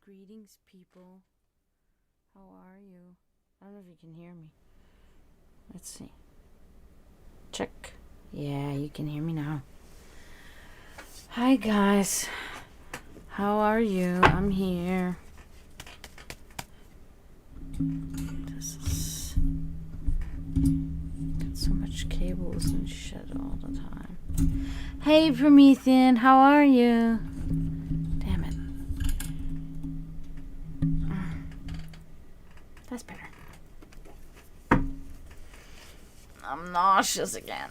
Greetings, people. How are you? I don't know if you can hear me. Let's see. Check. Yeah, you can hear me now. Hi, guys. How are you? I'm here. This is... got so much cables and shit all the time. Hey, Promethean. How are you? Damn it. That's better. I'm nauseous again.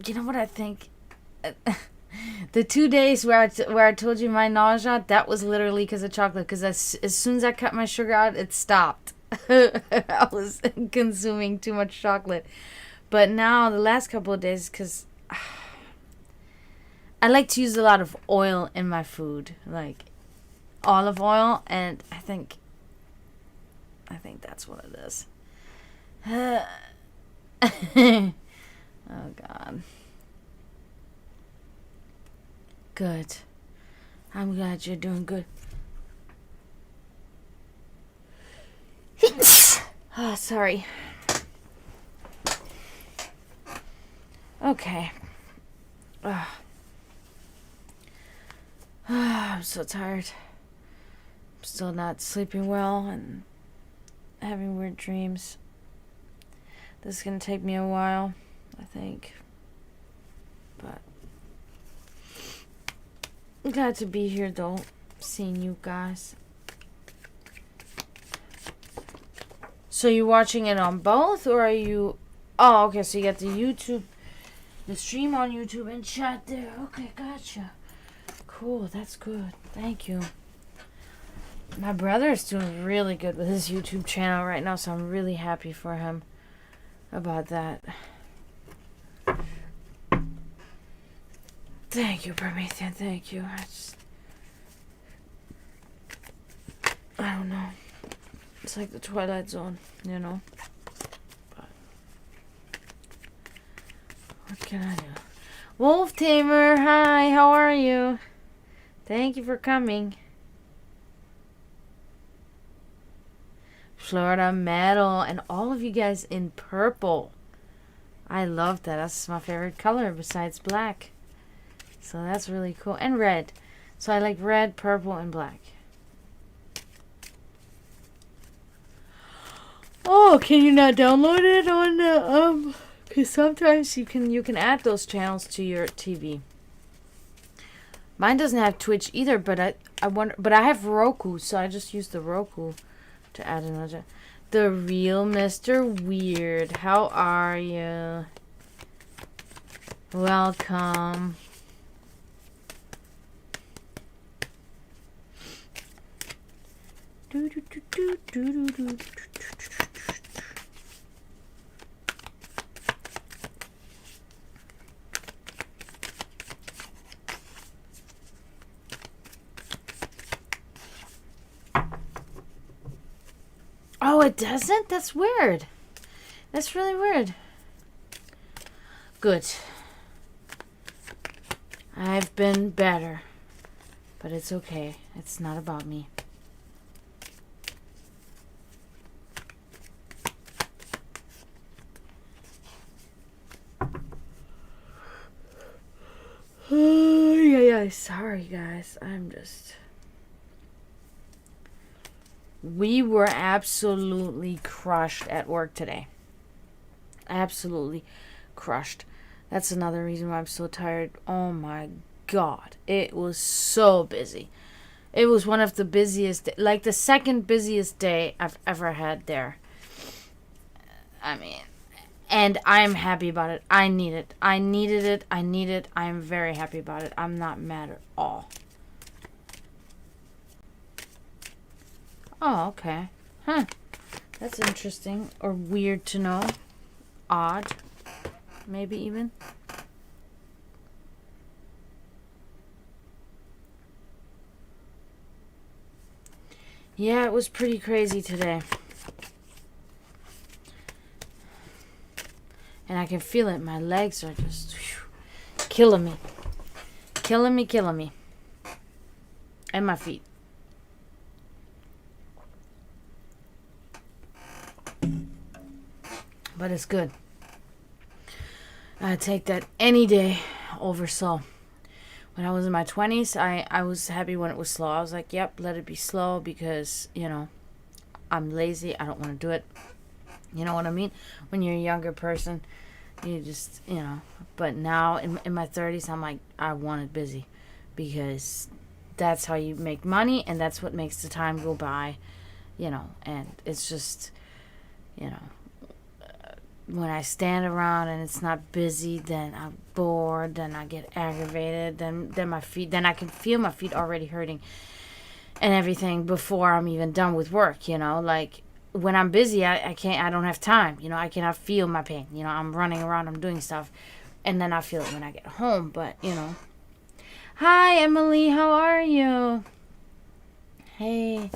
You know what I think? The 2 days where I told you my nausea, that was literally because of chocolate. Because as soon as I cut my sugar out, it stopped. I was consuming too much chocolate. But now, the last couple of days, because I like to use a lot of oil in my food. Like olive oil. And I think that's what it is. Oh, God. Good. I'm glad you're doing good. Oh, sorry. Okay. I'm so tired. I'm still not sleeping well and having weird dreams. This is going to take me a while, I think. But I'm glad to be here, though, seeing you guys. So you watching it on both, or are you... Oh, okay, so you got the stream on YouTube and chat there. Okay, gotcha. Cool, that's good. Thank you. My brother is doing really good with his YouTube channel right now, so I'm really happy for him about that. Thank you, Promethean. Thank you. I don't know. It's like the Twilight Zone, you know? But what can I do? Wolf Tamer, hi, how are you? Thank you for coming. Florida Metal, and all of you guys in purple. I love that. That's my favorite color besides black. So that's really cool. And red. So I like red, purple, and black. Oh, can you not download it on the because sometimes you can add those channels to your TV. Mine doesn't have Twitch either, but I wonder, but I have Roku, so I just use the Roku to add another. The real Mr. Weird. How are you? Welcome. Oh, it doesn't? That's weird. That's really weird. Good. I've been better. But it's okay. It's not about me. Yeah. Sorry, guys. We were absolutely crushed at work today. Absolutely crushed. That's another reason why I'm so tired. Oh my God. It was so busy. It was one of the busiest, like the second busiest day I've ever had there. I mean, and I'm happy about it. I need it. I needed it. I need it. I'm very happy about it. I'm not mad at all. Oh, okay. Huh. That's interesting. Or weird to know. Odd. Maybe even. Yeah, it was pretty crazy today. And I can feel it. My legs are just killing me. Killing me. And my feet. But it's good. I take that any day over slow. When I was in my 20s, I was happy when it was slow. I was like, yep, let it be slow because, you know, I'm lazy. I don't want to do it. You know what I mean? When you're a younger person, you just, you know. But now in my 30s, I'm like, I want it busy because that's how you make money and that's what makes the time go by, you know. And it's just, you know, when I stand around and it's not busy, then I'm bored, then I get aggravated, then my feet, then I can feel my feet already hurting and everything before I'm even done with work, you know. Like when I'm busy, I don't have time, you know. I cannot feel my pain, you know. I'm running around, I'm doing stuff, and then I feel it when I get home. But you know, hi Emily, how are you? Hey,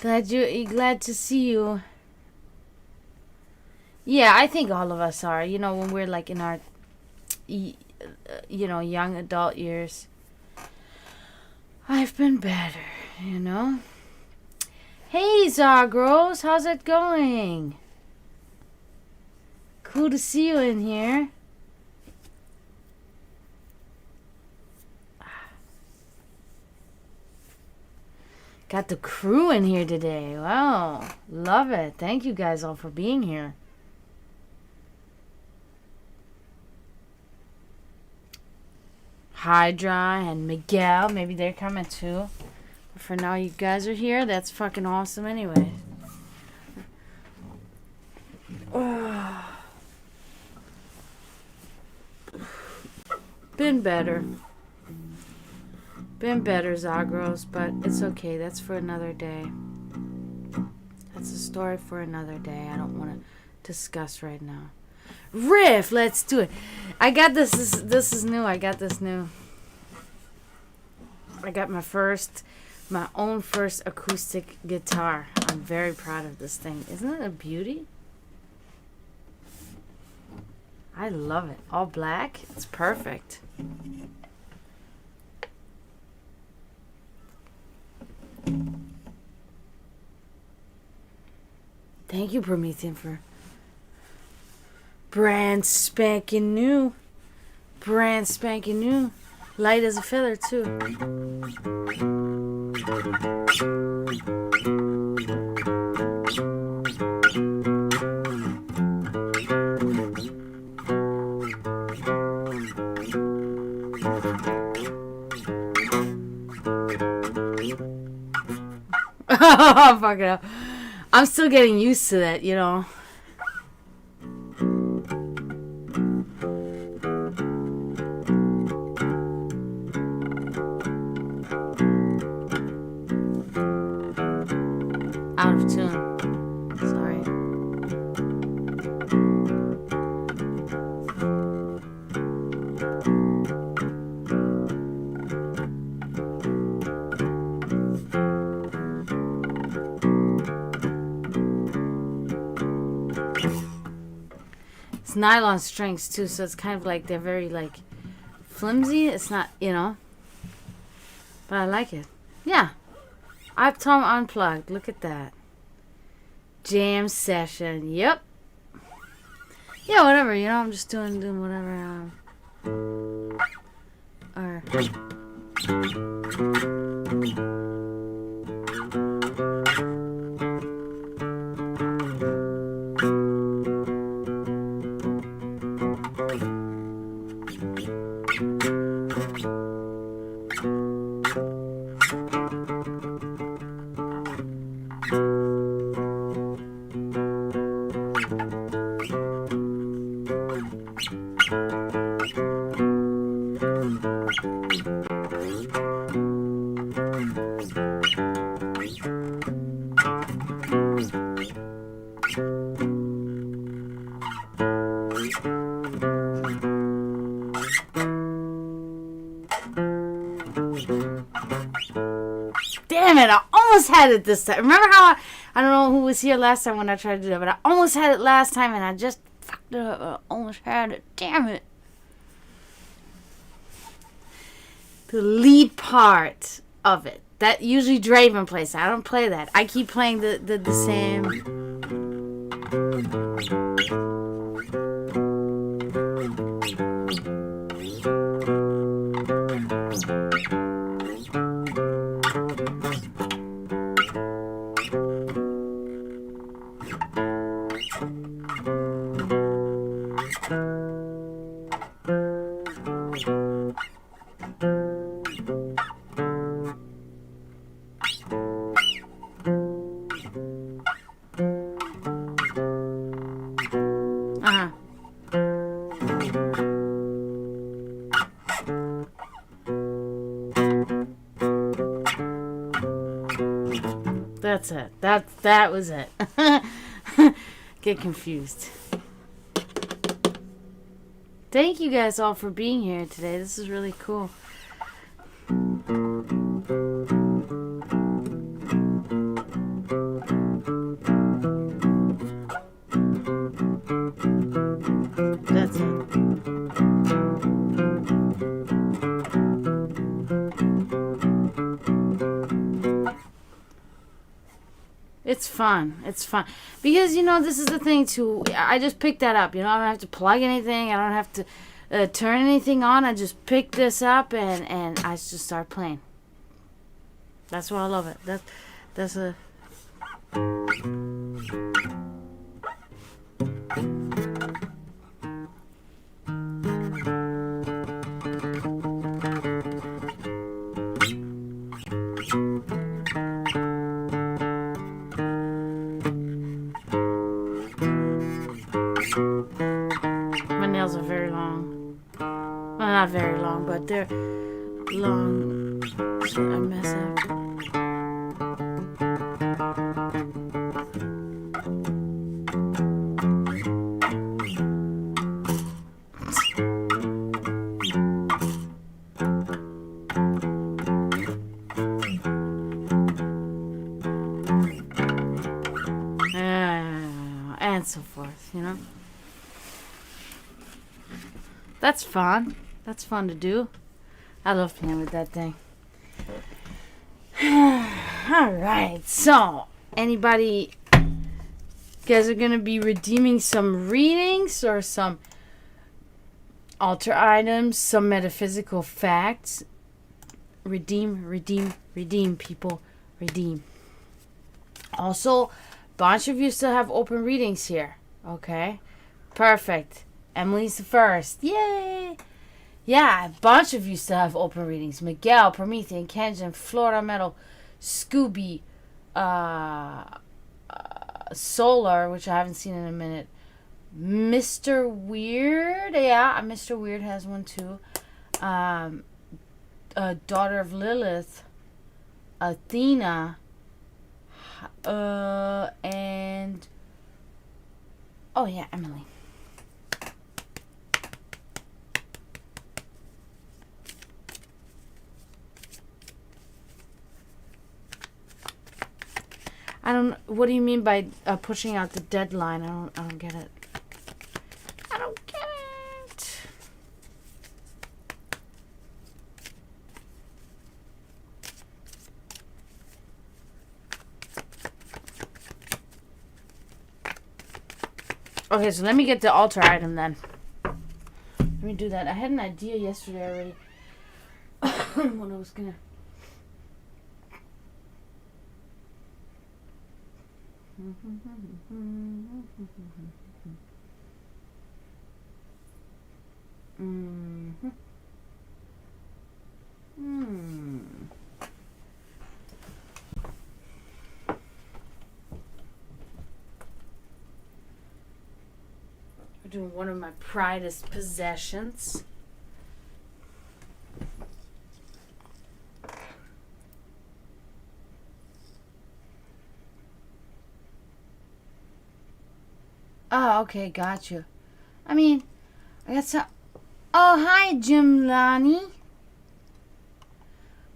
glad to see you. Yeah, I think all of us are. You know, when we're like in our, you know, young adult years. I've been better, you know. Hey, Zagros, how's it going? Cool to see you in here. Got the crew in here today. Wow, love it. Thank you guys all for being here. Hydra and Miguel, maybe they're coming too. But for now, you guys are here. That's fucking awesome anyway. Been better. Been better, Zagros, but it's okay. That's for another day. That's a story for another day. I don't want to discuss right now. Riff, let's do it. I got this is new. I got this new. I got my own first acoustic guitar. I'm very proud of this thing. Isn't it a beauty? I love it. All black. It's perfect. Thank you, Promethean, for brand spanking new. Brand spanking new. Light as a feather, too. Fuck it up. I'm still getting used to that, you know. Out of tune. Sorry. It's nylon strings too, so it's kind of like they're very like flimsy. It's not, you know, but I like it. Yeah. Optom Unplugged. Look at that. Jam session. Yep. Yeah, whatever. You know, I'm just doing whatever. Damn it, I almost had it this time. Remember how I don't know who was here last time when I tried to do that, but I almost had it last time and I just fucked it up. I almost had it. Damn it. The lead part of it. That usually Draven plays. I don't play that. I keep playing the same. That's it. That was it. Get confused. Thank you guys all for being here today. This is really cool. That's it. It's fun. It's fun. Because, you know, this is the thing, too. I just picked that up. You know, I don't have to plug anything. I don't have to turn anything on. I just pick this up and I just start playing. That's why I love it. That's a... My nails are very long. Well, not very long, but they're long. So I mess up. And so forth, you know. That's fun. That's fun to do. I love playing with that thing. Alright, so anybody, you guys are going to be redeeming some readings or some altar items, some metaphysical facts. Redeem, redeem, redeem, people. Redeem. Also, bunch of you still have open readings here. Okay? Perfect. Emily's the first. Yay! Yeah, a bunch of you still have open readings. Miguel, Promethean, Kenjan, Florida Metal, Scooby, Solar, which I haven't seen in a minute. Mr. Weird. Yeah, Mr. Weird has one too. Daughter of Lilith. Athena. And... Oh, yeah, Emily. I don't... What do you mean by pushing out the deadline? I don't get it. I don't get it. Okay, so let me get the altar item then. Let me do that. I had an idea yesterday already. What I was gonna... We're doing one of my pridest possessions. Oh, okay, gotcha. I mean, I got some... Oh, hi, Jim Lani.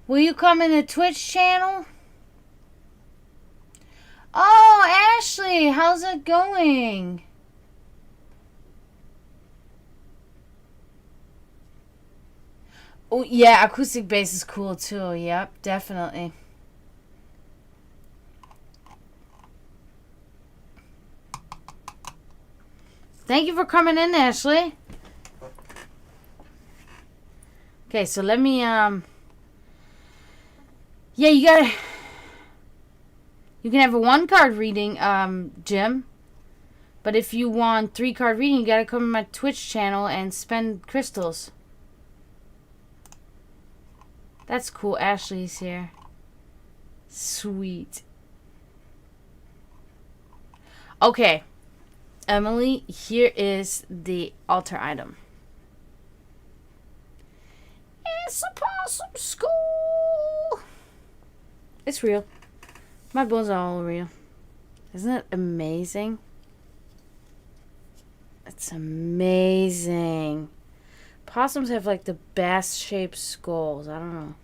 Will you come in the Twitch channel? Oh, Ashley, how's it going? Oh, yeah, acoustic bass is cool, too. Yep, definitely. Thank you for coming in, Ashley. Okay, so let me, yeah, you can have a 1-card reading, Jim. But if you want 3-card reading, you gotta come to my Twitch channel and spend crystals. That's cool. Ashley's here. Sweet. Okay. Emily, here is the altar item. It's a possum skull. It's real. My bones are all real. Isn't it amazing? It's amazing. Possums have like the best shaped skulls. I don't know.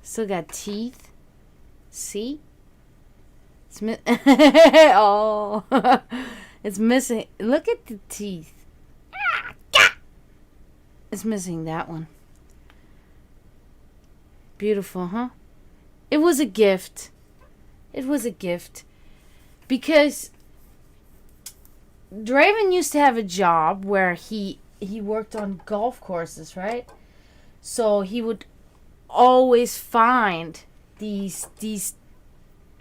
Still got teeth. See? It's oh, it's missing. Look at the teeth. It's missing that one. Beautiful, huh? It was a gift. It was a gift. Because Draven used to have a job where he worked on golf courses, right? So he would always find these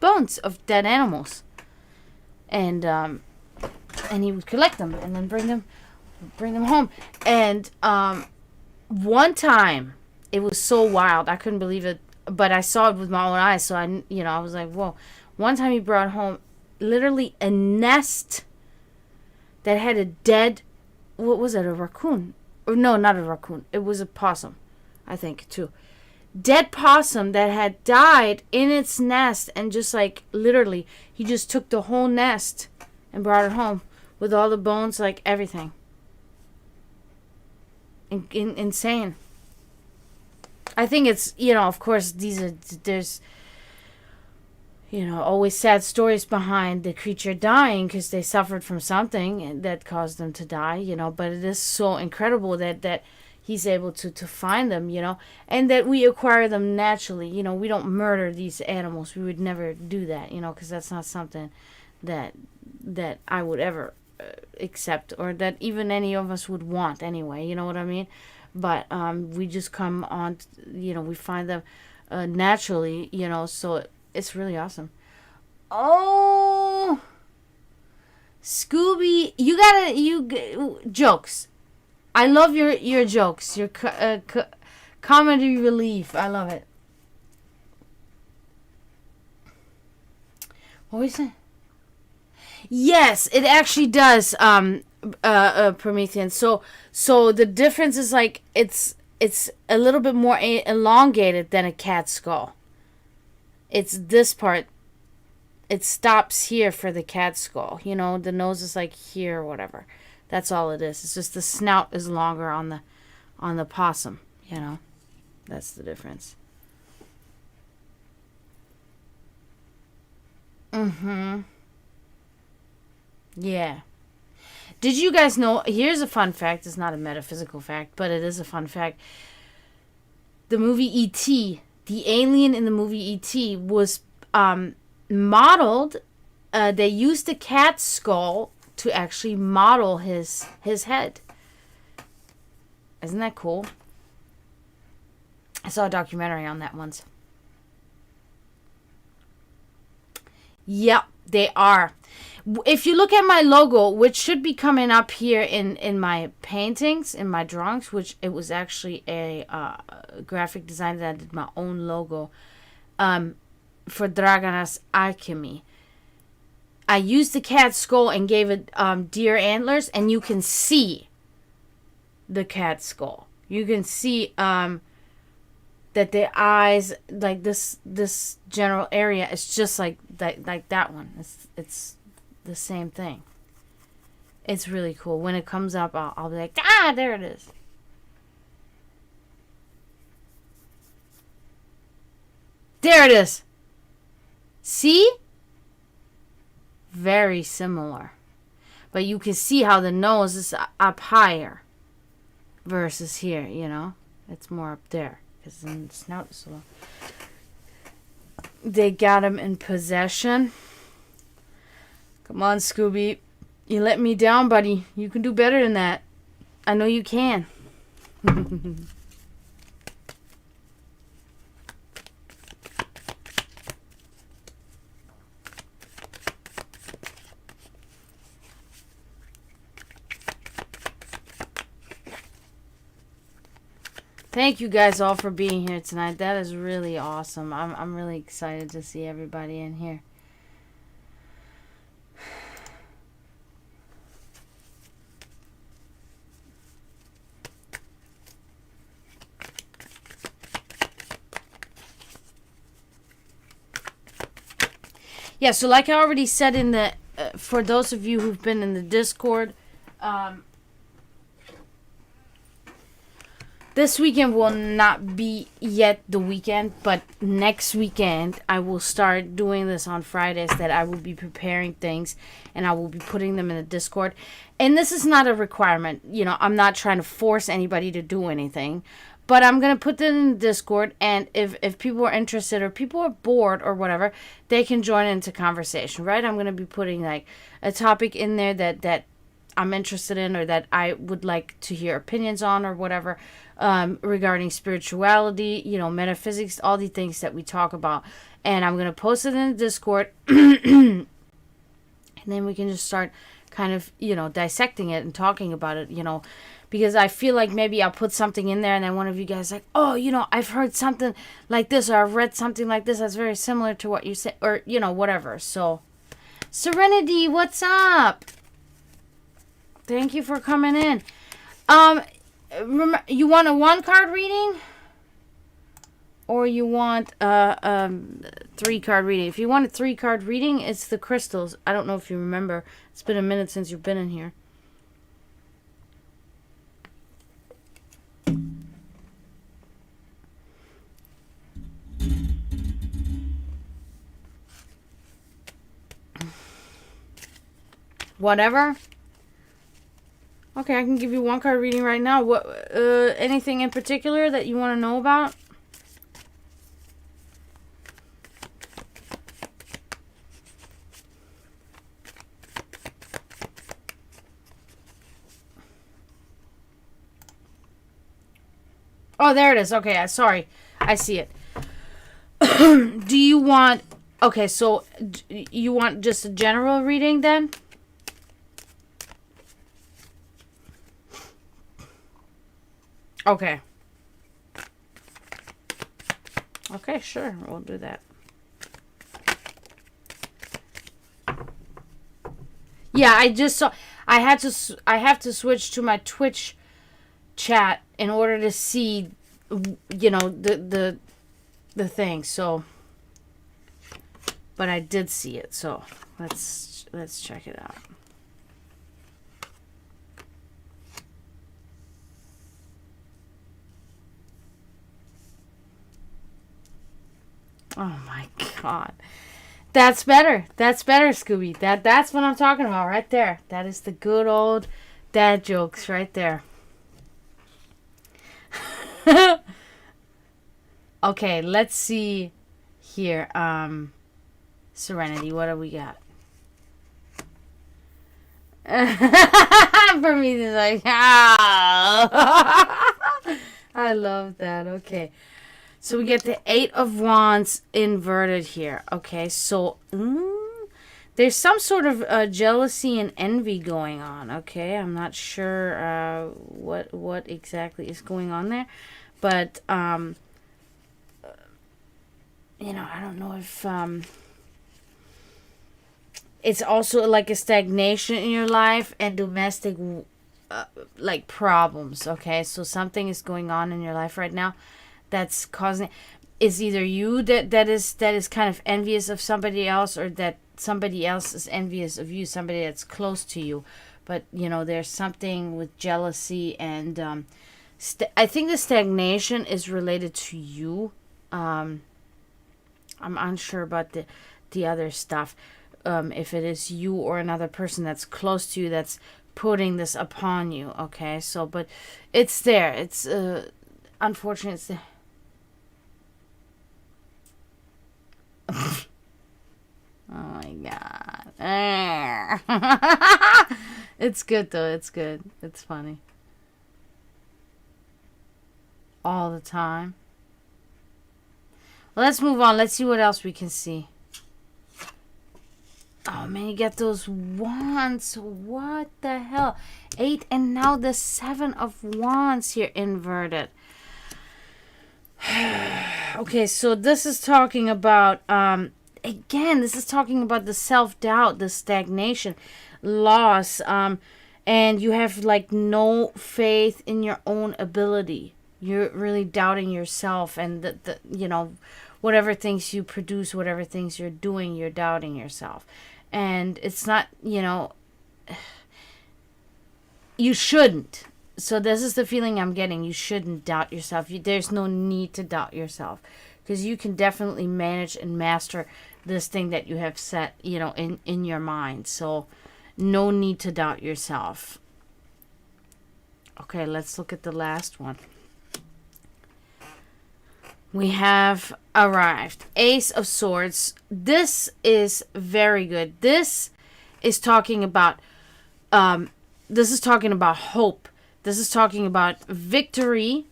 bones of dead animals, and he would collect them and then bring them home. And one time it was so wild, I couldn't believe it, but I saw it with my own eyes, so I was like, whoa. One time he brought home literally a nest that had a dead, what was it, a raccoon? Or no, not a raccoon. It was a possum, I think, too. Dead possum that had died in its nest, and just like literally, he just took the whole nest and brought it home with all the bones, like everything. Insane. I think it's, of course, there's always sad stories behind the creature dying because they suffered from something that caused them to die, but it is so incredible that he's able to find them, and that we acquire them naturally. We don't murder these animals. We would never do that, because that's not something that I would ever accept, or that even any of us would want anyway, you know what I mean? But we just come on, we find them naturally, so it's really awesome. Oh, Scooby, jokes. I love your jokes, your comedy relief. I love it. What was it? Yes, it actually does, Promethean. So the difference is like it's a little bit more elongated than a cat skull. It's this part. It stops here for the cat skull. The nose is like here or whatever. That's all it is. It's just the snout is longer on the possum. That's the difference. Yeah. Did you guys know? Here's a fun fact. It's not a metaphysical fact, but it is a fun fact. The movie E.T., the alien in the movie E.T. was modeled. They used a cat skull to actually model his head. Isn't that cool? I saw a documentary on that once. Yep, they are. If you look at my logo, which should be coming up here in my paintings, in my drawings, which it was actually a graphic designer that did my own logo for Dragana's Alchemy. I used the cat skull and gave it deer antlers, and you can see the cat skull. You can see that the eyes, like this general area, is just like that one. It's the same thing. It's really cool. When it comes up, I'll be like, there it is. There it is. See? Very similar. But you can see how the nose is up higher versus here, It's more up there. Because the snout is so low. They got him in possession. Come on, Scooby. You let me down, buddy. You can do better than that. I know you can. Thank you guys all for being here tonight. That is really awesome. I'm really excited to see everybody in here. Yeah, so like I already said in the for those of you who've been in the Discord, this weekend will not be yet the weekend, but next weekend I will start doing this on Fridays, that I will be preparing things and I will be putting them in the Discord. And this is not a requirement. You know, I'm not trying to force anybody to do anything, but I'm going to put them in the Discord, and if people are interested or people are bored or whatever, they can join into conversation, right? I'm going to be putting like a topic in there that I'm interested in or that I would like to hear opinions on or whatever, regarding spirituality, you know, metaphysics, all the things that we talk about. And I'm going to post it in the Discord. And then we can just start kind of, you know, dissecting it and talking about it, you know, because I feel like maybe I'll put something in there and then one of you guys like, oh, you know, I've heard something like this, or I've read something like this that's very similar to what you said, or, you know, whatever. So, Serenity, what's up? Thank you for coming in. Remember, you want a 1-card reading? Or you want a 3-card reading? If you want a 3-card reading, it's the crystals. I don't know if you remember. It's been a minute since you've been in here. Whatever. Okay, I can give you 1-card reading right now. What? Anything in particular that you want to know about? Oh, there it is. Okay, sorry. I see it. Do you want... Okay, so you want just a general reading then? Okay. Okay, sure. We'll do that. Yeah, I just saw... I have to switch to my Twitch chat in order to see, you know, the thing. So, but I did see it. So let's check it out. Oh my God. That's better. That's better, Scooby. That's what I'm talking about right there. That is the good old dad jokes right there. Okay, let's see here. Serenity, what do we got? For me, it's like, ah. I love that. Okay. So we get the 8 of Wands inverted here. Okay, so there's some sort of jealousy and envy going on. Okay, I'm not sure what exactly is going on there, but you know, I don't know if it's also like a stagnation in your life and domestic like problems. Okay, so something is going on in your life right now that's causing, is either you that is kind of envious of somebody else, or that somebody else is envious of you, somebody that's close to you. But you know, there's something with jealousy, and I think the stagnation is related to you. I'm unsure about the other stuff, if it is you or another person that's close to you that's putting this upon you. Okay, so but it's there, it's unfortunate, it's there. Oh my God. It's good though. It's good. It's funny. all the time. Well, let's move on. Let's see what else we can see. Oh man, you get those wands. What the hell? 8 and now the 7 of wands here inverted. Okay, so this is talking about again, this is talking about the self-doubt, the stagnation, loss, and you have like no faith in your own ability. You're really doubting yourself, and the you know, whatever things you produce, whatever things you're doing, you're doubting yourself. And it's not, you know, you shouldn't. So this is the feeling I'm getting. You shouldn't doubt yourself. There's no need to doubt yourself, because you can definitely manage and master this thing that you have set, you know, in your mind. So no need to doubt yourself. Okay, let's look at the last one. We have arrived. Ace of Swords. This is very good. This is talking about hope. This is talking about victory.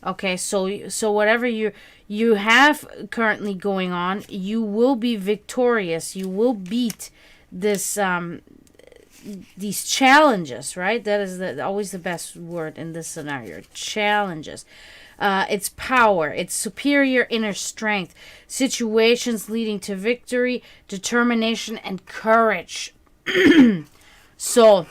Okay, so whatever you have currently going on, you will be victorious. You will beat this these challenges, right? That is always the best word in this scenario. Challenges. It's power, it's superior inner strength, situations leading to victory, determination, and courage. So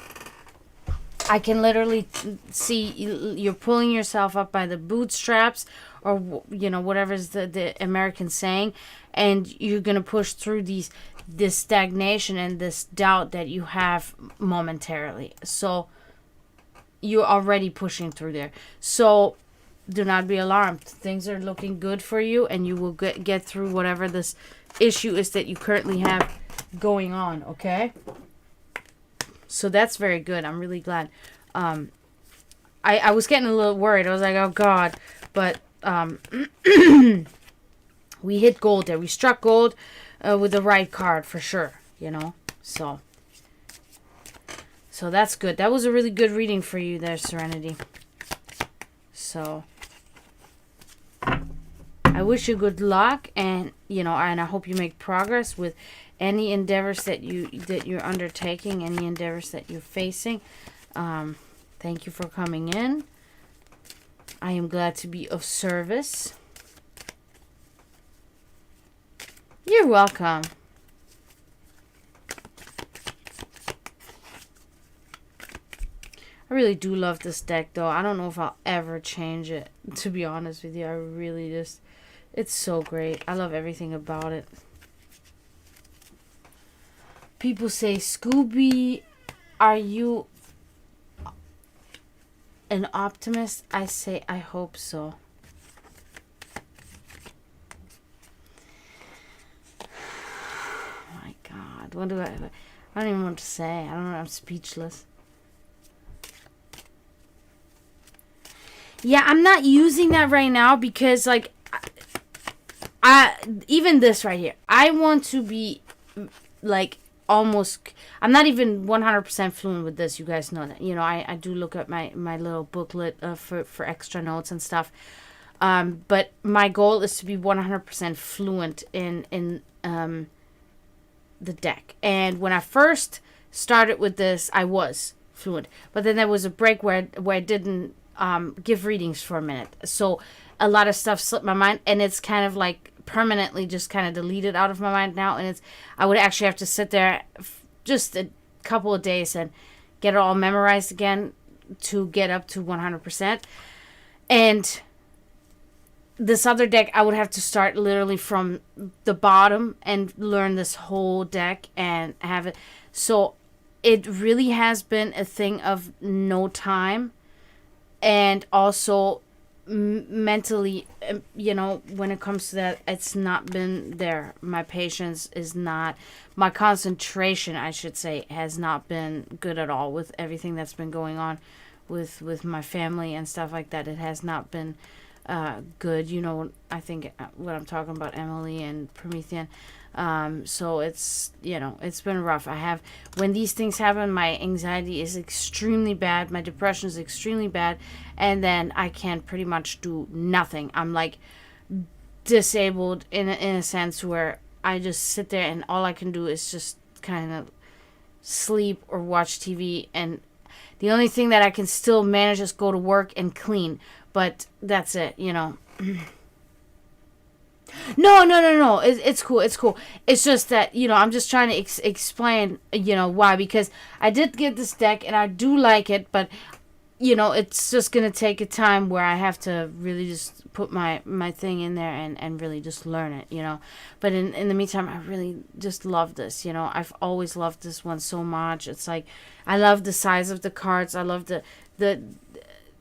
I can literally see you're pulling yourself up by the bootstraps, or you know, whatever's the American saying, and you're gonna push through this stagnation and this doubt that you have momentarily. So you're already pushing through there. So do not be alarmed. Things are looking good for you, and you will get through whatever this issue is that you currently have going on, okay? So that's very good. I'm really glad. I was getting a little worried. I was like, oh, God. But we hit gold there. We struck gold with the right card for sure, you know? So that's good. That was a really good reading for you there, Serenity. So I wish you good luck, and you know, and I hope you make progress with any endeavors that you're undertaking, any endeavors that you're facing. Thank you for coming in. I am glad to be of service. You're welcome. I really do love this deck, though. I don't know if I'll ever change it, to be honest with you. I really just... It's so great. I love everything about it. People say, Scooby, are you an optimist? I say, I hope so. Oh my God. What do I don't even know what to say. I don't know. I'm speechless. Yeah, I'm not using that right now because, like, even this right here, I want to be, like, almost, I'm not even 100% fluent with this. You guys know that. You know, I do look at my little booklet for extra notes and stuff. But my goal is to be 100% fluent in the deck. And when I first started with this, I was fluent. But then there was a break where I didn't give readings for a minute. So a lot of stuff slipped my mind, and it's kind of like permanently just kind of deleted out of my mind now. And I would actually have to sit there just a couple of days and get it all memorized again to get up to 100%. And this other deck, I would have to start literally from the bottom and learn this whole deck and have it. So it really has been a thing of no time. And also mentally, you know, when it comes to that, it's not been there. My patience is not, my concentration, I should say, has not been good at all with everything that's been going on with my family and stuff like that. It has not been good. You know, I think what I'm talking about, Emily and Promethean. So it's, you know, it's been rough. When these things happen, my anxiety is extremely bad. My depression is extremely bad. And then I can pretty much do nothing. I'm like disabled in a sense where I just sit there and all I can do is just kind of sleep or watch TV. And the only thing that I can still manage is go to work and clean. But that's it, you know. No. It's cool. It's cool. It's just that, you know, I'm just trying to explain, you know, why. Because I did get this deck and I do like it. But, you know, it's just going to take a time where I have to really just put my thing in there and really just learn it, you know. But in the meantime, I really just love this, you know. I've always loved this one so much. It's like, I love the size of the cards. I love the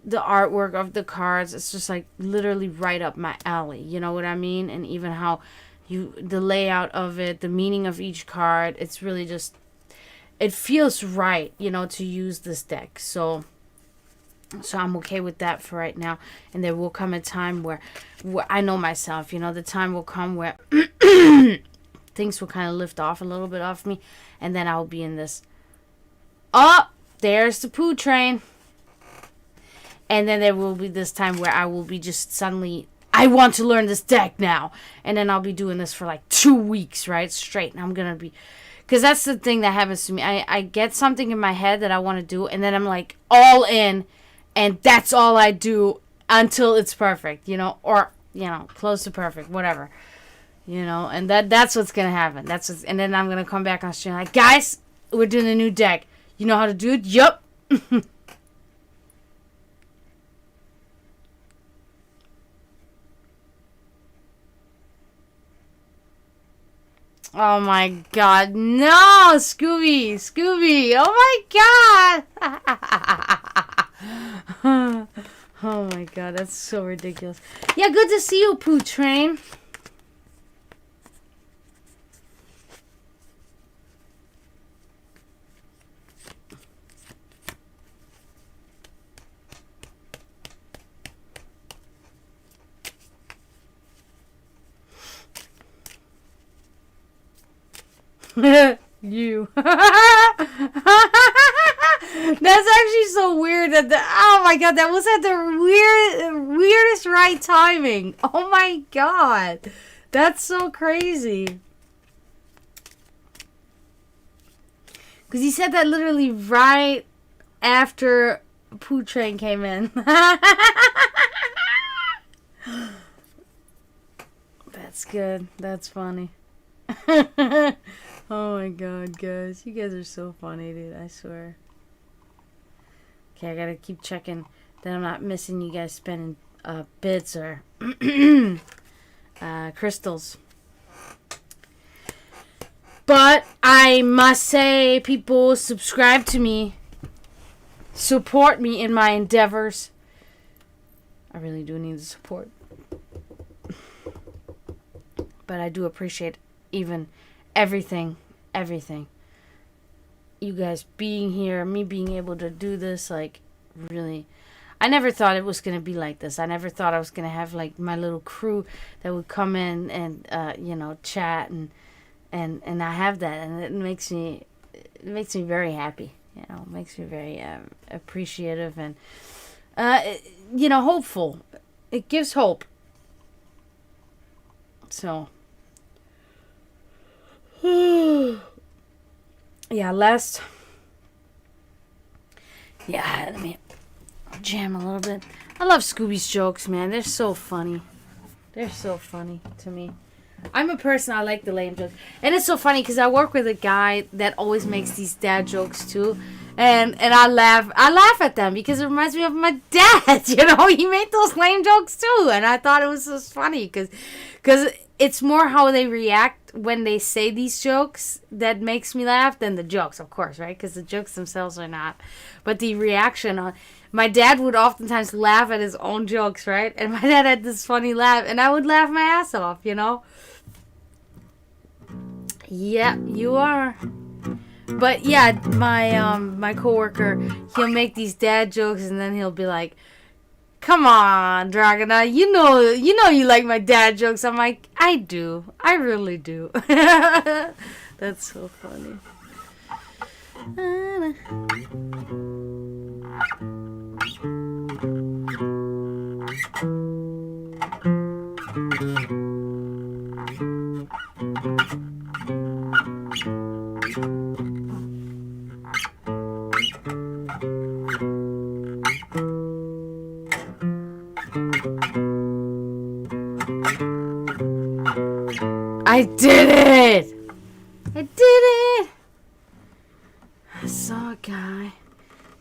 artwork of the cards. It's just like literally right up my alley, you know what I mean? And even how the layout of it, the meaning of each card, it's really just, it feels right, you know, to use this deck. So I'm okay with that for right now. And there will come a time where I know myself, you know, the time will come where things will kind of lift off a little bit off me, and then I'll be in this, oh, there's the poo train. And then there will be this time where I will be just suddenly, I want to learn this deck now. And then I'll be doing this for like 2 weeks, right? Straight. And I'm going to be, because that's the thing that happens to me. I get something in my head that I want to do. And then I'm like all in. And that's all I do until it's perfect, you know. Or, you know, close to perfect, whatever. You know, and that's what's going to happen. And then I'm going to come back on stream like, guys, we're doing a new deck. You know how to do it? Yup. Oh my god, no, Scooby, oh my god. Oh my god, that's so ridiculous. Yeah, good to see you, Poo Train. You. That's actually so weird that oh my god, that was at the weirdest right timing. Oh my god. That's so crazy. Because he said that literally right after Poo Train came in. That's good. That's funny. Oh my god, guys. You guys are so funny, dude. I swear. Okay, I gotta keep checking that I'm not missing you guys spending bits or crystals. But I must say, people, subscribe to me. Support me in my endeavors. I really do need the support. But I do appreciate even everything. You guys being here, me being able to do this, like, really. I never thought it was going to be like this. I never thought I was going to have, like, my little crew that would come in and, you know, chat, and I have that, and it makes me very happy, you know, it makes me very appreciative and, you know, hopeful. It gives hope. So, yeah, let me jam a little bit. I love Scooby's jokes, man. They're so funny. They're so funny to me. I'm a person, I like the lame jokes. And it's so funny because I work with a guy that always makes these dad jokes too. And I laugh at them because it reminds me of my dad. You know, he made those lame jokes too. And I thought it was just funny because it's more how they react when they say these jokes that makes me laugh than the jokes, of course, right? Because the jokes themselves are not. But the reaction on... My dad would oftentimes laugh at his own jokes, right? And my dad had this funny laugh, and I would laugh my ass off, you know? Yeah, you are. But yeah, my coworker, he'll make these dad jokes, and then he'll be like, Come on, Dragana. You like my dad jokes. I'm like, I do. I really do. That's so funny. I did it! I did it! I saw a guy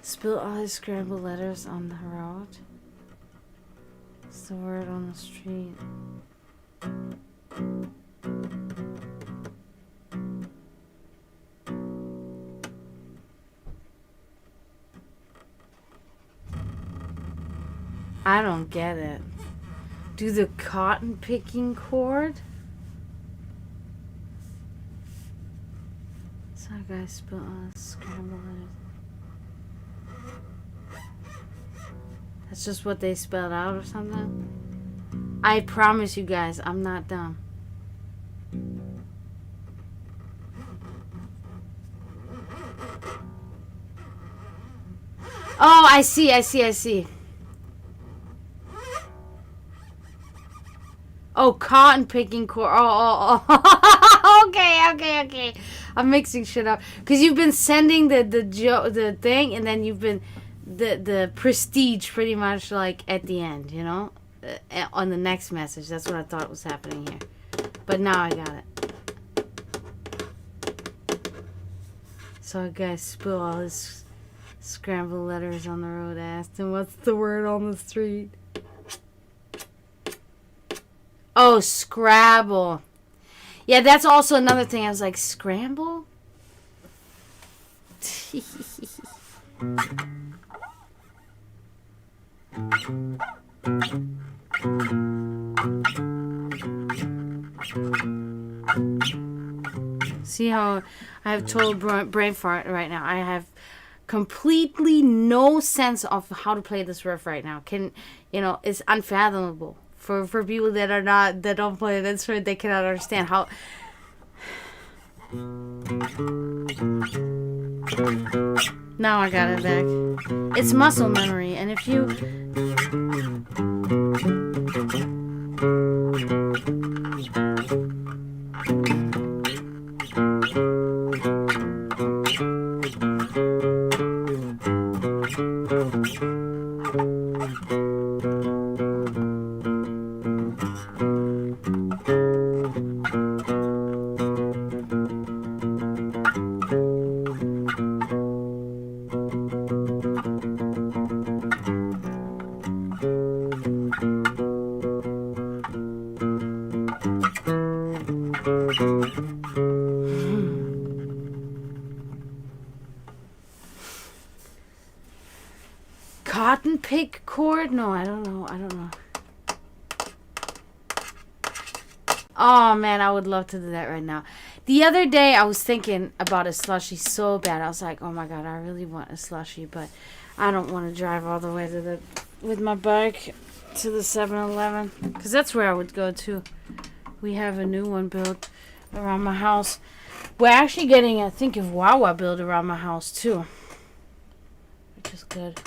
spill all his scrambled letters on the road. It's the word on the street. I don't get it. Do the cotton picking cord? So a guy spilled all his scrambled letters. That's just what they spelled out or something? I promise you guys, I'm not dumb. Oh, I see. Oh, cotton picking cord. Oh. Okay. I'm mixing shit up. Because you've been sending the thing, and then you've been the prestige pretty much like at the end, you know? On the next message. That's what I thought was happening here. But now I got it. So a guy spilled all his scrambled letters on the road. Asked him, what's the word on the street? Oh, Scrabble. Yeah, that's also another thing. I was like, scramble? See how I have total brain fart right now. I have completely no sense of how to play this riff right now. It's unfathomable. For people that don't play an instrument, they cannot understand how. Now I got it back. It's muscle memory, and if you. Cotton pick cord? No, I don't know. Oh man, I would love to do that right now. The other day I was thinking about a slushie so bad. I was like, oh my god, I really want a slushie, but I don't want to drive all the way with my bike to the 7-Eleven, because that's where I would go to. We have a new one built around my house. We're actually getting, I think, a Wawa built around my house too, which is good.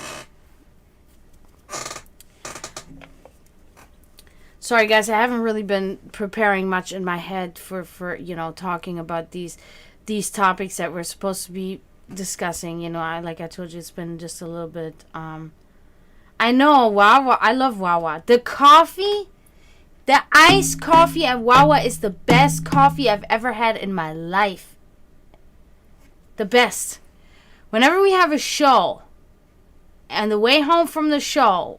Sorry guys, I haven't really been preparing much in my head for talking about these topics that we're supposed to be discussing. Like I told you, it's been just a little bit. I know Wawa. I love Wawa. The coffee, the iced coffee at Wawa is the best coffee I've ever had in my life. The best. Whenever we have a show, and the way home from the show,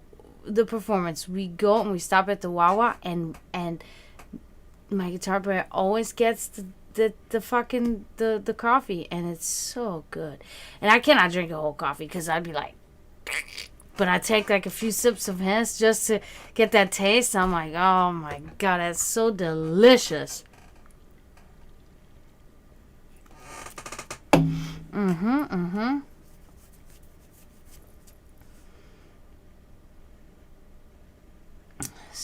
the performance, we go and we stop at the Wawa, and my guitar player always gets the coffee, and it's so good. And I cannot drink a whole coffee because I'd be like, but I take like a few sips of his just to get that taste. I'm like, oh my god, that's so delicious.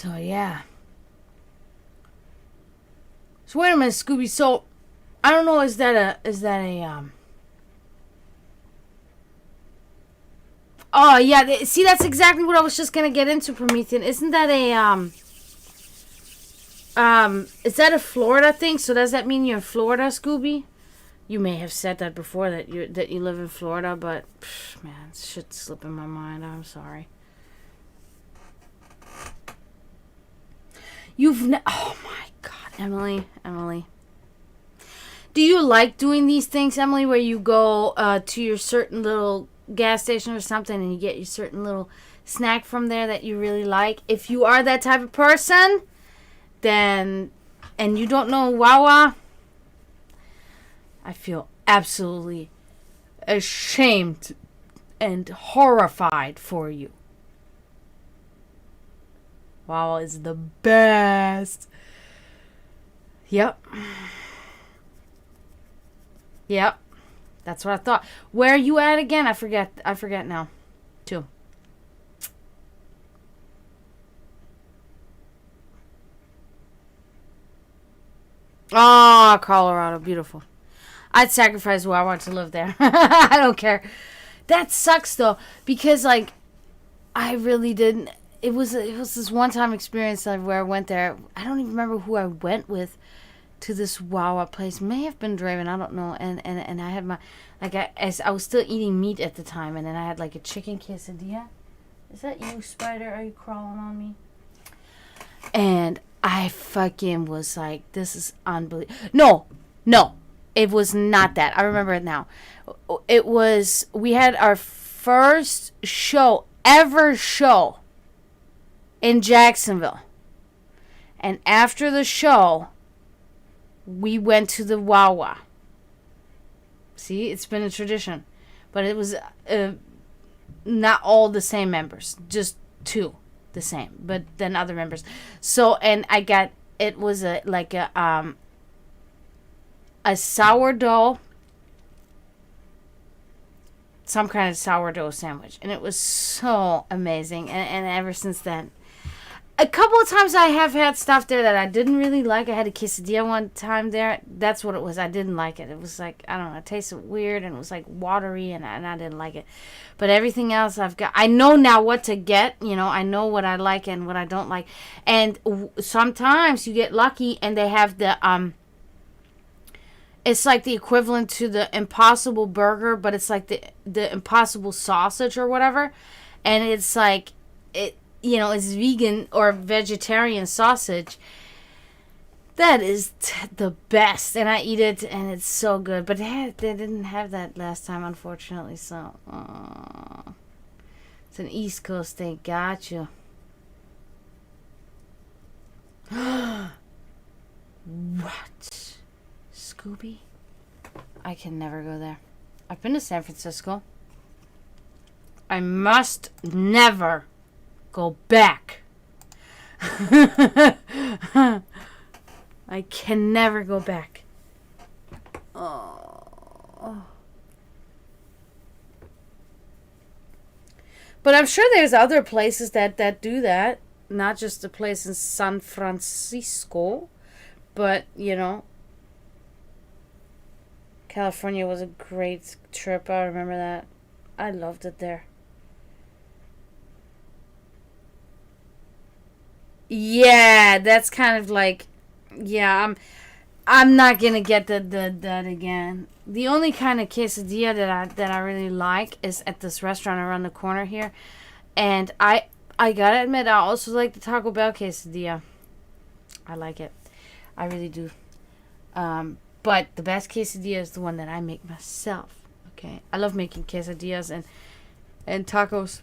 So yeah. So wait a minute, Scooby. So I don't know. Is that a Oh yeah. See, that's exactly what I was just gonna get into, Promethean. Isn't that is that a Florida thing? So does that mean you're in Florida, Scooby? You may have said that before, that you live in Florida, but man, shit's slipping my mind. I'm sorry. Oh my God, Emily. Do you like doing these things, Emily, where you go to your certain little gas station or something and you get your certain little snack from there that you really like? If you are that type of person, then, and you don't know Wawa, I feel absolutely ashamed and horrified for you. Wawa is the best. Yep. Yep. That's what I thought. Where are you at again? I forget now. Too. Oh, Colorado. Beautiful. I'd sacrifice where I want to live there. I don't care. That sucks though, because like I really didn't. It was this one time experience where I went there. I don't even remember who I went with to this Wawa place. May have been Draven, I don't know. And I had my I was still eating meat at the time, and then I had like a chicken quesadilla. Is that you, Spider? Are you crawling on me? And I fucking was like, this is unbelievable. No. It was not that. I remember it now. It was, we had our first ever show in Jacksonville. And after the show, we went to the Wawa. See, it's been a tradition. But it was not all the same members. Just 2 the same. But then other members. So, and it was a sourdough, some kind of sourdough sandwich. And it was so amazing. And ever since then, a couple of times I have had stuff there that I didn't really like. I had a quesadilla one time there. That's what it was. I didn't like it. It was like, I don't know, it tasted weird and it was like watery, and I didn't like it. But everything else I know now what to get. You know, I know what I like and what I don't like. And sometimes you get lucky and they have the, it's like the equivalent to the Impossible Burger, but it's like the Impossible Sausage or whatever. And it's like, it's vegan or vegetarian sausage. That is the best. And I eat it, and it's so good. But they didn't have that last time, unfortunately. So, it's an East Coast thing. Got you. What? Scooby? I can never go there. I've been to San Francisco. I must never go back. I can never go back. Oh. But I'm sure there's other places that do that. Not just the place in San Francisco. But, California was a great trip. I remember that. I loved it there. Yeah, that's kind of like, yeah, I'm not gonna get that again. The only kind of quesadilla that I really like is at this restaurant around the corner here, and I gotta admit, I also like the Taco Bell quesadilla. I like it, I really do. But the best quesadilla is the one that I make myself. Okay, I love making quesadillas and tacos.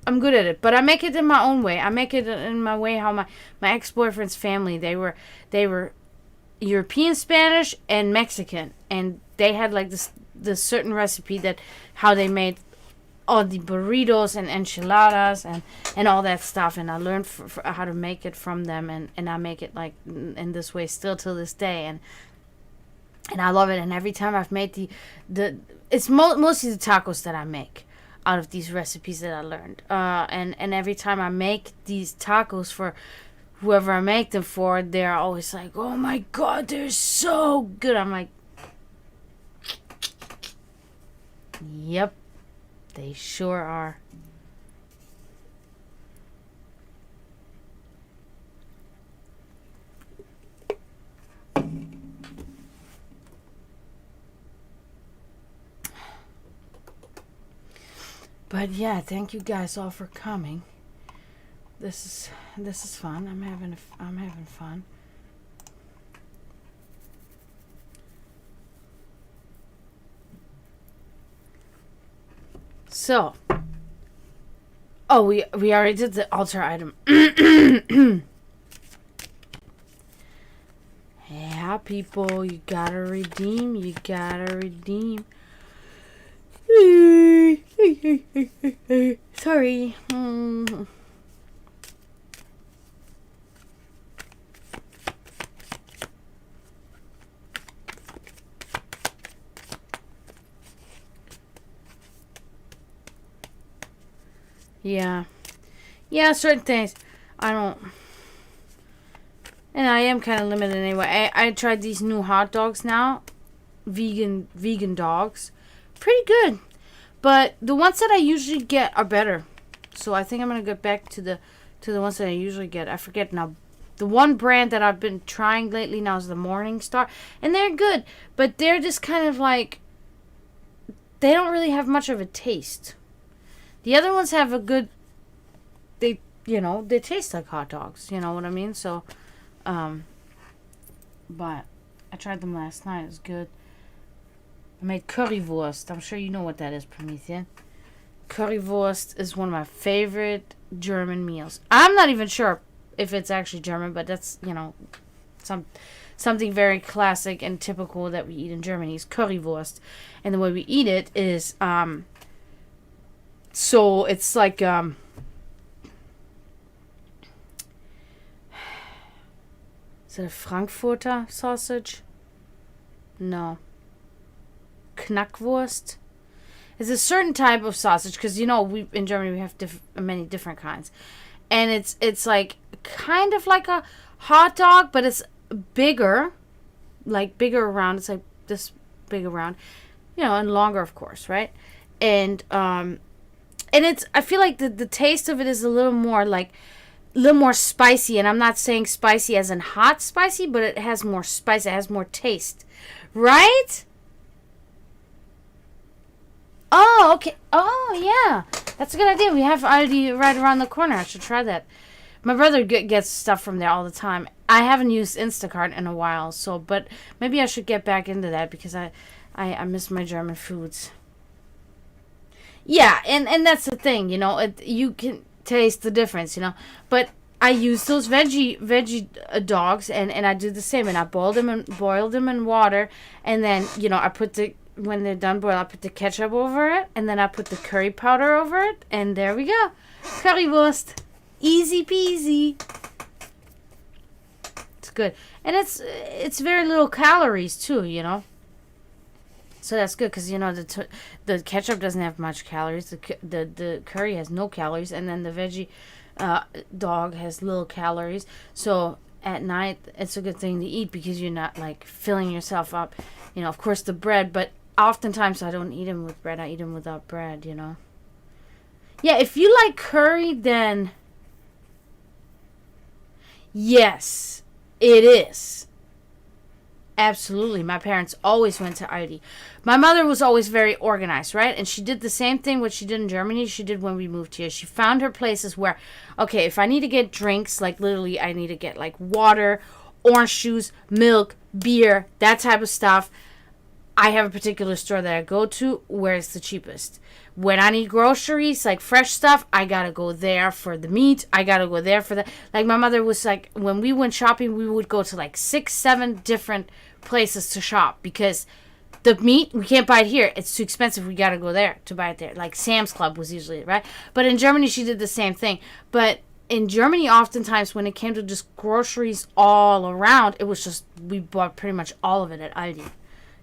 I'm good at it, but I make it in my own way. I make it in my way how my ex-boyfriend's family, they were European, Spanish, and Mexican, and they had like this certain recipe that how they made all the burritos and enchiladas and all that stuff, and I learned for how to make it from them, and I make it like in this way still till this day, and I love it. And every time I've made it's mostly the tacos that I make out of these recipes that I learned. And every time I make these tacos for whoever I make them for, they're always like, oh my God, they're so good. I'm like, yep, they sure are. But yeah, thank you guys all for coming. This is fun. I'm having fun. So, oh, we already did the altar item. Yeah, people, you gotta redeem. You gotta redeem. Sorry. Yeah. Yeah, certain things. I don't. And I am kind of limited anyway. I tried these new hot dogs now. Vegan dogs. Pretty good. But the ones that I usually get are better. So I think I'm going to get back to the ones that I usually get. I forget now. The one brand that I've been trying lately now is the Morning Star. And they're good. But they're just kind of like... They don't really have much of a taste. The other ones have a good... They taste like hot dogs. You know what I mean? So... But I tried them last night. It was good. I made currywurst. I'm sure you know what that is, Promethean. Currywurst is one of my favorite German meals. I'm not even sure if it's actually German, but that's, something very classic and typical that we eat in Germany is currywurst. And the way we eat it is, so it's like, is it a Frankfurter sausage? No. Knackwurst. It's a certain type of sausage because we in Germany we have many different kinds, and it's like kind of like a hot dog, but it's bigger, like bigger around. It's like this big around, and longer, of course, right? And it's I feel like the taste of it is a little more spicy, and I'm not saying spicy as in hot spicy, but it has more spice. It has more taste, right? Oh, okay. Oh, yeah. That's a good idea. We have Aldi right around the corner. I should try that. My brother gets stuff from there all the time. I haven't used Instacart in a while, but maybe I should get back into that because I miss my German foods. Yeah, and that's the thing, you can taste the difference, But I use those veggie dogs, and I do the same, and I boil them in water, and then I put when they're done boiled, I put the ketchup over it, and then I put the curry powder over it, and there we go. Currywurst. Easy peasy. It's good. And it's very little calories, too, So that's good, because, the ketchup doesn't have much calories. The curry has no calories, and then the veggie dog has little calories. So at night, it's a good thing to eat because you're not, filling yourself up. Of course, the bread, but oftentimes I don't eat them with bread. I eat them without bread, Yeah, if you like curry, then yes, it is. Absolutely. My parents always went to Aldi. My mother was always very organized, right? And she did the same thing what she did in Germany, she did when we moved here. She found her places where, okay, if I need to get drinks, literally I need to get water, orange juice, milk, beer, that type of stuff. I have a particular store that I go to where it's the cheapest. When I need groceries, fresh stuff, I gotta go there for the meat. I gotta go there for the... my mother was when we went shopping, we would go to 6, 7 different places to shop because the meat, we can't buy it here. It's too expensive. We gotta go there to buy it there. Sam's Club was usually, right? But in Germany, she did the same thing. But in Germany, oftentimes, when it came to just groceries all around, it was just, we bought pretty much all of it at Aldi.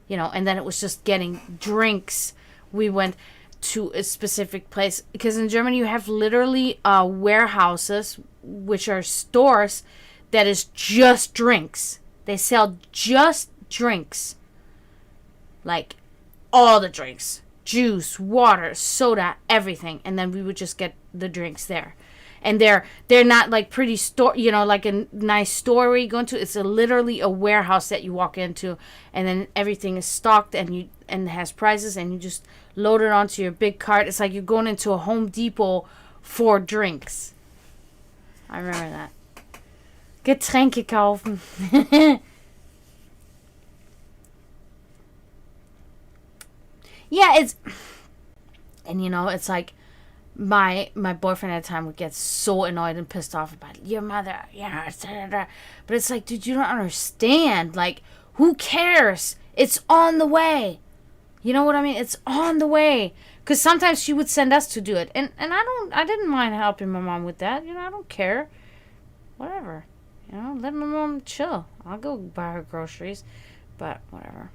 And then it was just getting drinks. We went to a specific place. Because in Germany, you have literally warehouses, which are stores that is just drinks. They sell just drinks. Like all the drinks. Juice, water, soda, everything. And then we would just get the drinks there. And they're not like pretty store, like a nice store where you go into. It's literally a warehouse that you walk into, and then everything is stocked and has prices, and you just load it onto your big cart. It's like you're going into a Home Depot for drinks. I remember that. Getränke kaufen. Yeah, it's like my boyfriend at the time would get so annoyed and pissed off about your mother, but it's like, dude, you don't understand. Like, who cares? It's on the way. You know what I mean? It's on the way. Because sometimes she would send us to do it, and I didn't mind helping my mom with that. I don't care. Whatever. Let my mom chill. I'll go buy her groceries, but whatever.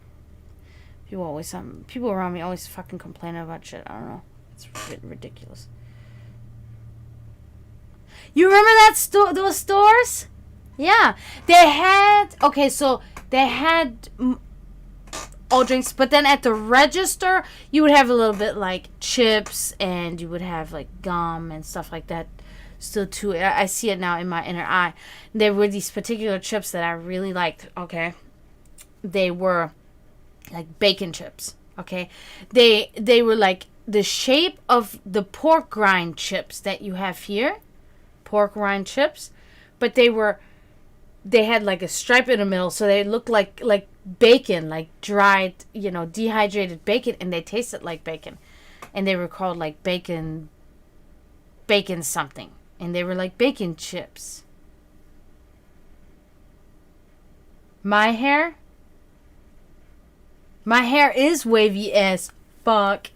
People around me always fucking complaining about shit. I don't know. It's ridiculous. You remember those stores? Yeah. They had all drinks, but then at the register, you would have a little bit like chips, and you would have like gum and stuff like that still too. I see it now in my inner eye. There were these particular chips that I really liked, okay? They were like bacon chips, okay? They were like the shape of the pork rind chips that you have here. Pork rind chips. But they had like a stripe in the middle, so they looked like bacon, like dried, dehydrated bacon, and they tasted like bacon. And they were called like bacon something. And they were like bacon chips. My hair is wavy as fuck.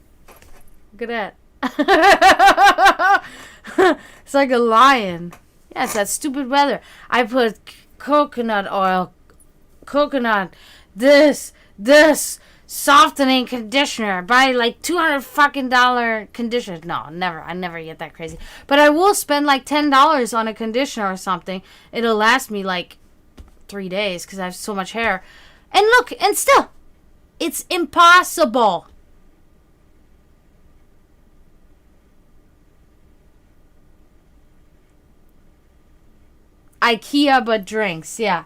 Look at that. It's like a lion. Yeah, it's that stupid weather. I put coconut oil, this softening conditioner. Buy like $200 fucking conditioner. No, never. I never get that crazy. But I will spend like $10 on a conditioner or something. It'll last me like 3 days because I have so much hair. And look, and still, it's impossible. IKEA but drinks, yeah.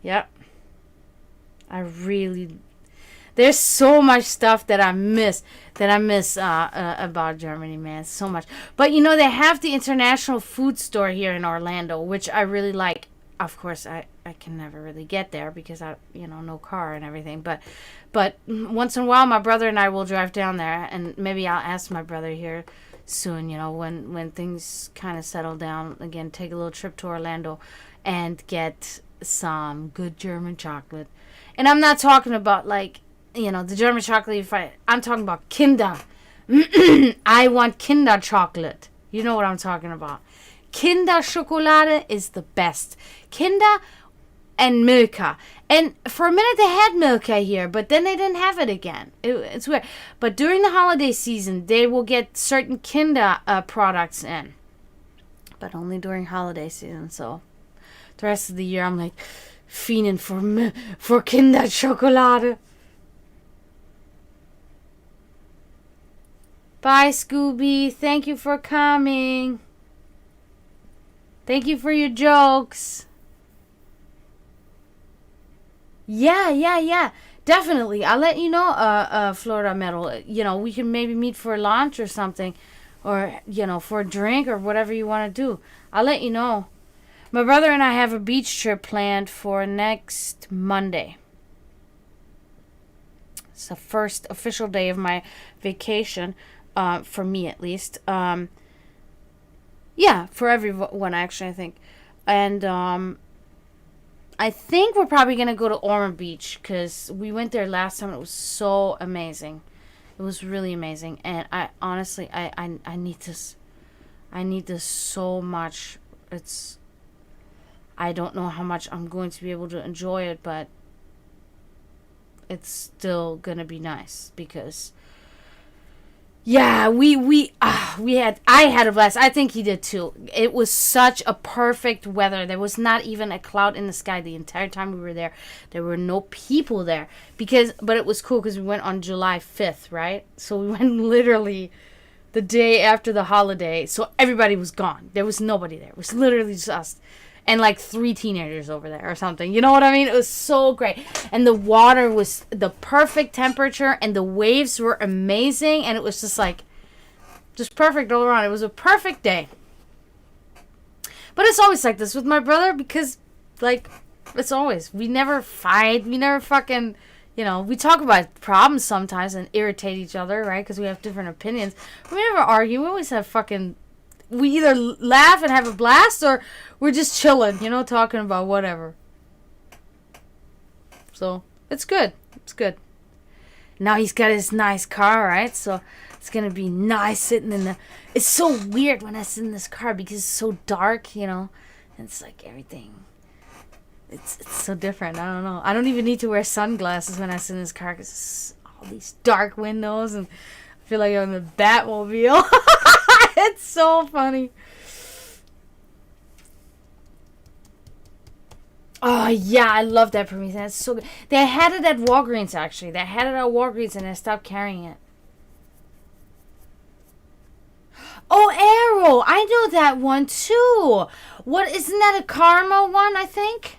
Yep. There's so much stuff that I miss about Germany, man. So much. But they have the International Food Store here in Orlando, which I really like. Of course, I can never really get there because no car and everything. But once in a while, my brother and I will drive down there, and maybe I'll ask my brother here soon, when things kind of settle down again, take a little trip to Orlando and get some good German chocolate. And I'm not talking about like, the German chocolate I'm talking about Kinder. I want Kinder chocolate. You know what I'm talking about. Kinder Schokolade is the best. Kinder and Milka. And for a minute they had Milka here, but then they didn't have it again. It's weird. But during the holiday season, they will get certain Kinder products in. But only during holiday season, so the rest of the year I'm like fiending for Kinder Schokolade. Bye, Scooby. Thank you for coming. Thank you for your jokes. Yeah. Definitely. I'll let you know, Florida Metal. We can maybe meet for lunch or something. Or, for a drink or whatever you want to do. I'll let you know. My brother and I have a beach trip planned for next Monday. It's the first official day of my vacation, for me at least. Yeah, for everyone, actually, I think. And I think we're probably going to go to Ormond Beach because we went there last time. It was so amazing. It was really amazing. And I honestly, I need this. I need this so much. I don't know how much I'm going to be able to enjoy it, but it's still going to be nice because Yeah, I had a blast. I think he did too. It was such a perfect weather. There was not even a cloud in the sky the entire time we were there. There were no people there but it was cool because we went on July 5th, right? So we went literally the day after the holiday. So everybody was gone. There was nobody there. It was literally just us and like 3 teenagers over there or something. You know what I mean? It was so great. And the water was the perfect temperature and the waves were amazing. And it was just like, just perfect all around. It was a perfect day. But it's always like this with my brother because, like, it's always, we never fight. We never fucking, we talk about problems sometimes and irritate each other, right? Because we have different opinions. We never argue. We always have fucking, we either laugh and have a blast or we're just chilling, talking about whatever. So, it's good. It's good. Now he's got his nice car, right? So, it's going to be nice sitting in the... It's so weird when I sit in this car because it's so dark, And it's like everything... It's so different. I don't know. I don't even need to wear sunglasses when I sit in this car because it's all these dark windows and I feel like I'm in the Batmobile. It's so funny. Oh, yeah, I love that Promethean. It's so good. They had it at Walgreens, actually. They had it at Walgreens, and I stopped carrying it. Oh, Arrow! I know that one, too. What, isn't that a Karma one, I think?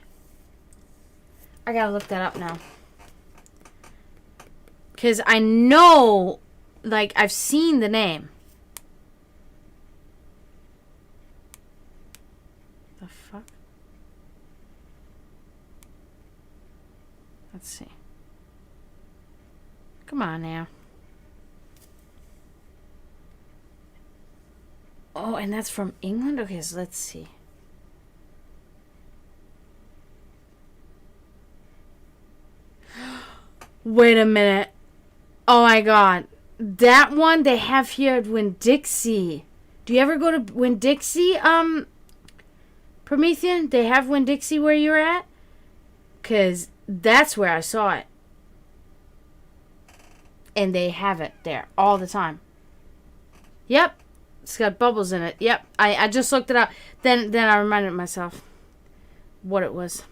I gotta look that up now. Because I know, like, I've seen the name. The fuck? Let's see. Come on now. Oh, and that's from England? Okay, so let's see. Wait a minute. Oh my god. That one they have here at Winn-Dixie. Do you ever go to Winn-Dixie, Promethean? They have Winn-Dixie where you're at? Because that's where I saw it. And they have it there all the time. Yep. It's got bubbles in it. Yep. I just looked it up. Then I reminded myself what it was.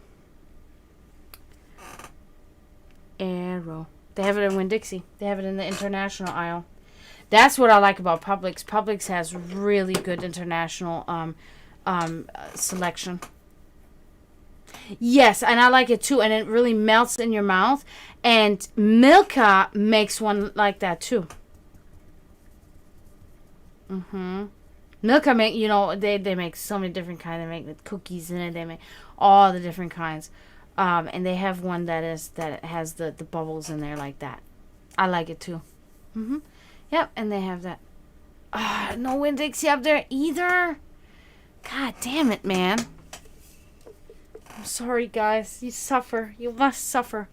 Arrow. They have it in Winn-Dixie. They have it in the international aisle. That's what I like about Publix. Publix has really good international selection. Yes, and I like it too. And it really melts in your mouth. And Milka makes one like that too. Milka make, they make so many different kinds. They make the cookies in it. They make all the different kinds. And they have one that has the bubbles in there like that. I like it too. Yep, and they have that. No Winn-Dixie up there either. God damn it, man. I'm sorry, guys. You suffer. You must suffer.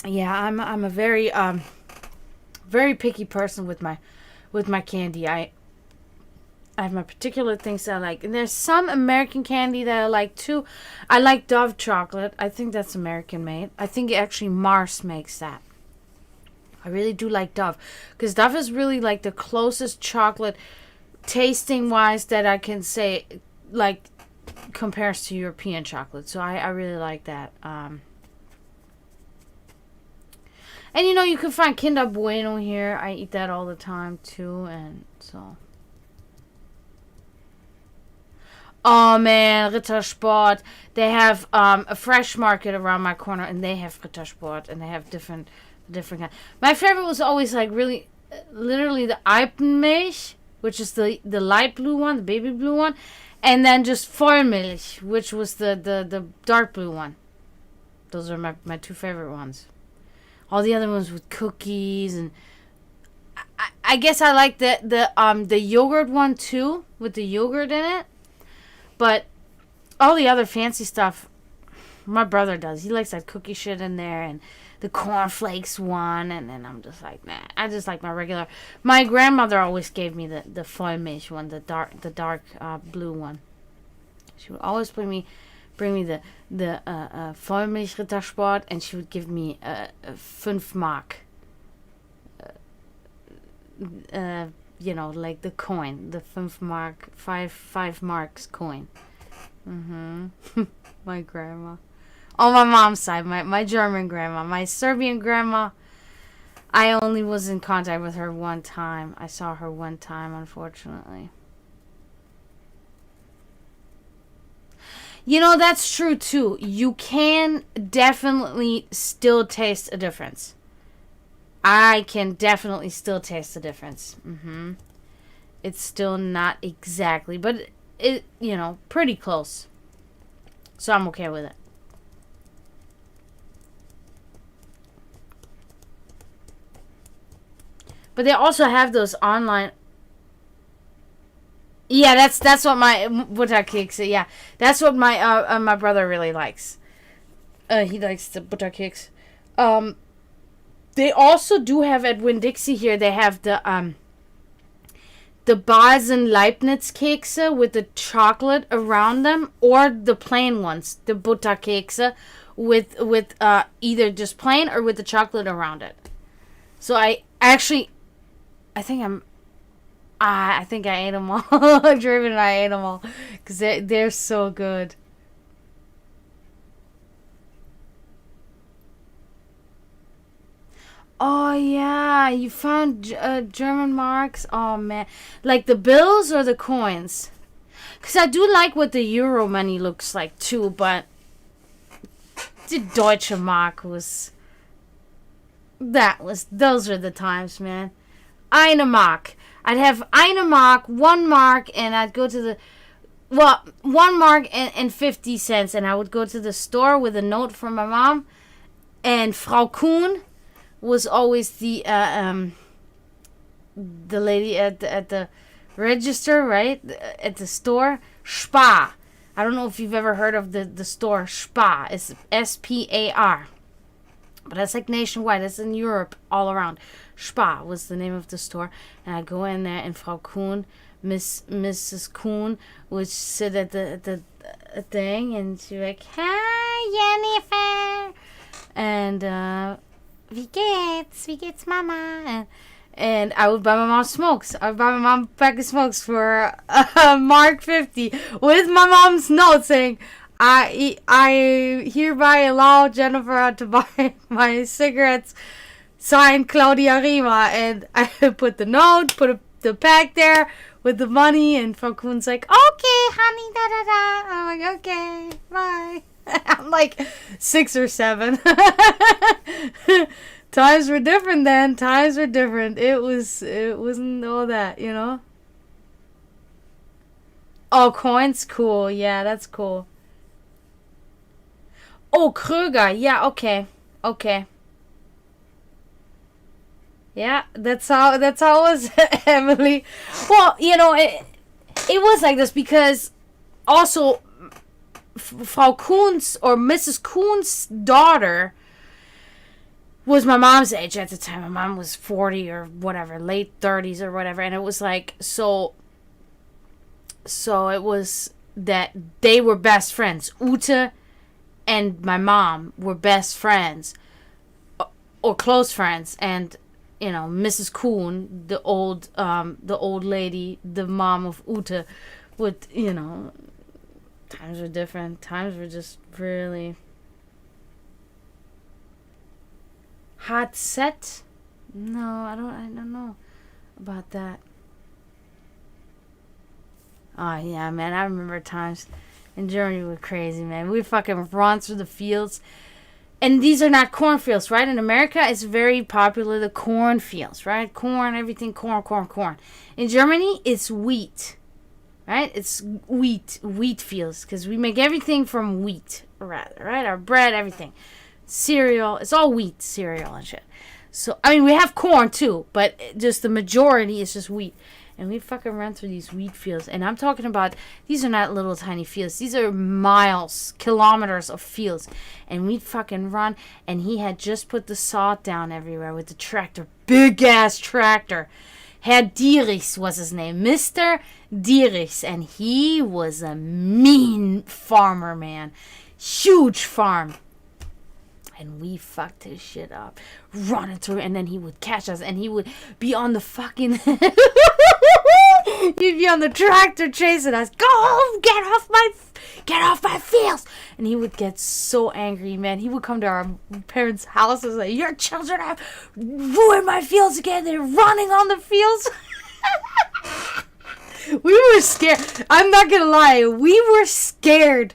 Yeah, I'm a very very picky person with my candy. I have my particular things that I like. And there's some American candy that I like too. I like Dove chocolate. I think that's American made. I think actually Mars makes that. I really do like Dove. Because Dove is really like the closest chocolate tasting wise that I can say like compares to European chocolate. So I really like that. And you can find Kinder Bueno here. I eat that all the time too, and so. Oh man, Rittersport. They have a fresh market around my corner, and they have Rittersport, and they have different kinds. My favorite was always like really, literally the Alpenmilch, which is the light blue one, the baby blue one, and then just Vollmilch, which was the dark blue one. Those are my two favorite ones. All the other ones with cookies and I guess I like the yogurt one too with the yogurt in it. But all the other fancy stuff my brother does. He likes that cookie shit in there and the cornflakes one, and then I'm just like, nah. I just like my regular. My grandmother always gave me the Vollmilch one, the dark blue one. She would always bring me bring me the Vollmilchrittersport, and she would give me 5 Mark. Like the coin, the 5 Mark, 5 marks coin. My grandma. On my mom's side, my German grandma. My Serbian grandma, I only was in contact with her one time. I saw her one time, unfortunately. That's true, too. You can definitely still taste a difference. I can definitely still taste the difference. It's still not exactly, but it, pretty close. So I'm okay with it. But they also have those online. Yeah, that's what my butterkeks. Yeah, that's what my brother really likes. He likes the butterkeks. They also do have at Winn-Dixie here. They have the Basen Leibniz kekse with the chocolate around them, or the plain ones, the butterkekse with either just plain or with the chocolate around it. So I think I ate them all. Draven and I ate them all because they're so good. Oh, yeah. You found German marks? Oh, man. Like the bills or the coins? Because I do like what the euro money looks like, too. But the Deutsche Mark was... Those are the times, man. Eine Mark. I'd have eine Mark, 1 Mark, and I'd go to the... Well, 1 Mark and 50 cents. And I would go to the store with a note from my mom. And Frau Kuhn was always the lady at the register, right? At the store. Spar. I don't know if you've ever heard of the store Spar. It's Spar. But that's like nationwide. That's in Europe all around. Spar was the name of the store. And I'd go in there, and Frau Kuhn, Mrs. Kuhn, would sit at the thing, and she'd be like, "Hi, Jennifer." And, wie geht's, Mama? And I would buy my mom smokes. I would buy my mom a pack of smokes for Mark 50 with my mom's note saying, I hereby allow Jennifer to buy my cigarettes, signed Claudia Rima. And I put the note, put the pack there with the money, and Frau Kuhn's like, "Okay, honey, da-da-da." I'm like, "Okay, bye." I'm like 6 or 7. Times were different then. Times were different. It wasn't all that, Oh, coins? Cool. Yeah, that's cool. Oh, Kröger. Yeah, okay. Okay. Yeah, that's how it was, Emily. Well, it was like this because also Frau Kuhn's or Mrs. Kuhn's daughter was my mom's age at the time. My mom was 40 or whatever, late 30s or whatever. And it was like, so it was that they were best friends. Ute and my mom were best friends or close friends. And, Mrs. Kuhn, the old lady, the mom of Ute, would, times were different. Times were just really... Hot set? No, I don't know about that. Oh, yeah, man. I remember times in Germany were crazy, man. We fucking run through the fields. And these are not cornfields, right? In America, it's very popular, the cornfields, right? Corn, everything, corn. In Germany, it's wheat, right? It's wheat fields, because we make everything from wheat, rather, right? Our bread, everything. Cereal, it's all wheat, cereal and shit. So, I mean, we have corn too, but just the majority is just wheat. And we fucking run through these wheat fields. And I'm talking about, these are not little tiny fields. These are miles, kilometers of fields. And we'd fucking run. And he had just put the sod down everywhere with the tractor. Big ass tractor. Herr Dieris was his name. Mr. Dieris. And he was a mean farmer, man. Huge farm. And we fucked his shit up. Running through. And then he would catch us. And he would be on the fucking... He'd be on the tractor chasing us. Go home! Get off my fields! And he would get so angry, man. He would come to our parents' houses like, your children have ruined my fields again. They're running on the fields. We were scared. I'm not gonna lie. We were scared.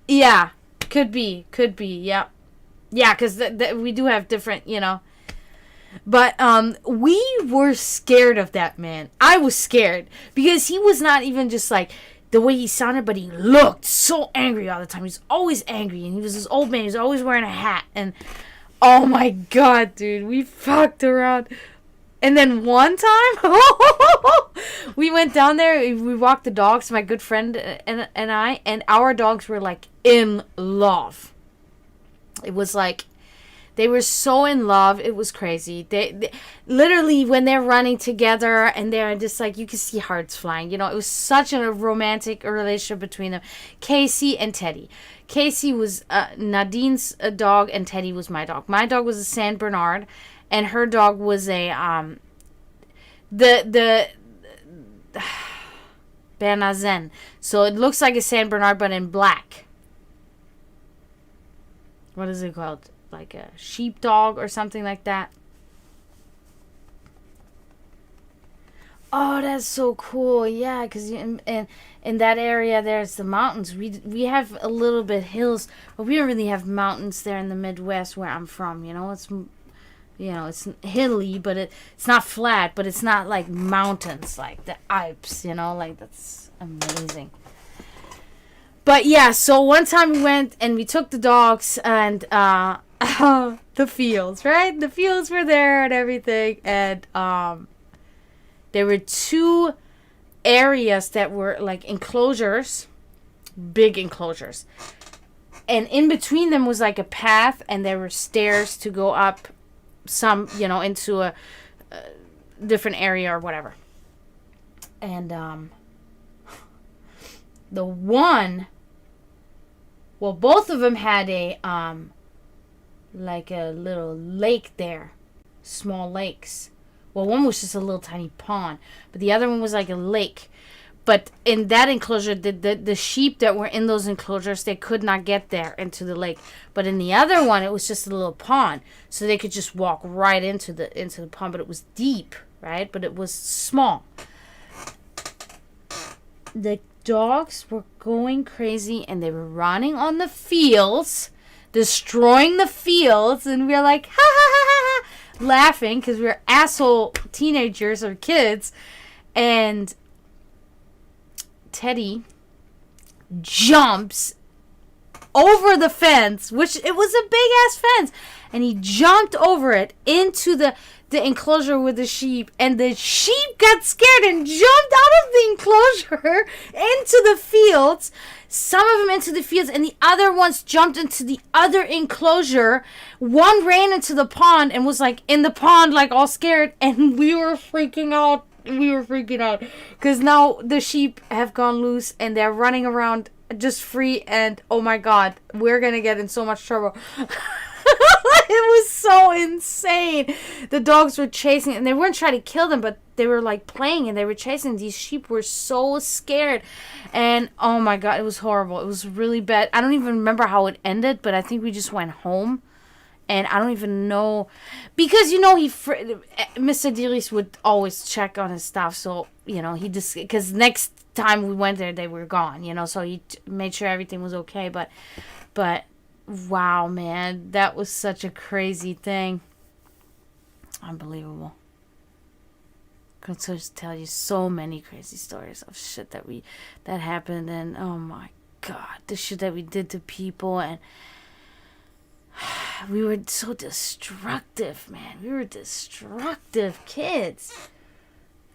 Yeah. Could be. Yeah. Yeah, because we do have different, you know. But we were scared of that man. I was scared. Because he was not even just like the way he sounded, but he looked so angry all the time. He was always angry. And he was this old man. He was always wearing a hat. And oh my God, dude. We fucked around. And then one time, we went down there. We walked the dogs, my good friend and I. And our dogs were like in love. It was like, they were so in love. It was crazy. They literally, when they're running together and they're just like, you can see hearts flying. You know, it was such a romantic relationship between them. Casey and Teddy. Casey was Nadine's dog and Teddy was my dog. My dog was a Saint Bernard and her dog was a, Bernazen. So it looks like a Saint Bernard but in black. What is it called? Like a sheepdog or something like that. Oh, that's so cool. Yeah, because in that area there's the mountains. We have a little bit hills, but we don't really have mountains there in the Midwest where I'm from. You know, it's hilly, but it's not flat, but it's not like mountains like the Alps. You know, like that's amazing. But yeah, so one time we went and we took the dogs and the fields, right? The fields were there and everything. And there were two areas that were like enclosures, big enclosures. And in between them was like a path and there were stairs to go up some, you know, into a different area or whatever. And the one... Well, both of them had a, like a little lake there. Small lakes. Well, one was just a little tiny pond. But the other one was like a lake. But in that enclosure, the sheep that were in those enclosures, they could not get there into the lake. But in the other one, it was just a little pond. So they could just walk right into the pond. But it was deep, right? But it was small. The dogs were going crazy and they were running on the fields, destroying the fields, and we were like, ha ha ha ha, ha, laughing because we were asshole teenagers or kids. And Teddy jumps over the fence, which it was a big ass fence, and he jumped over it into the enclosure with the sheep, and the sheep got scared and jumped out of the enclosure into the fields. Some of them into the fields, and the other ones jumped into the other enclosure. One ran into the pond and was like in the pond, like all scared, and we were freaking out. Because now the sheep have gone loose and they're running around just free, and oh my God, we're gonna get in so much trouble. It was so insane. The dogs were chasing, and they weren't trying to kill them, but they were like playing and they were chasing. These sheep were so scared, and oh my God, it was horrible. It was really bad. I don't even remember how it ended, but I think we just went home. And I don't even know, because, you know, Mr. Diris would always check on his stuff. So, you know, he just, because next time we went there, they were gone, you know, so he made sure everything was okay. But wow, man, that was such a crazy thing. Unbelievable. Could just tell you so many crazy stories of shit that happened. And oh my God, the shit that we did to people. And we were so destructive, man. We were destructive kids.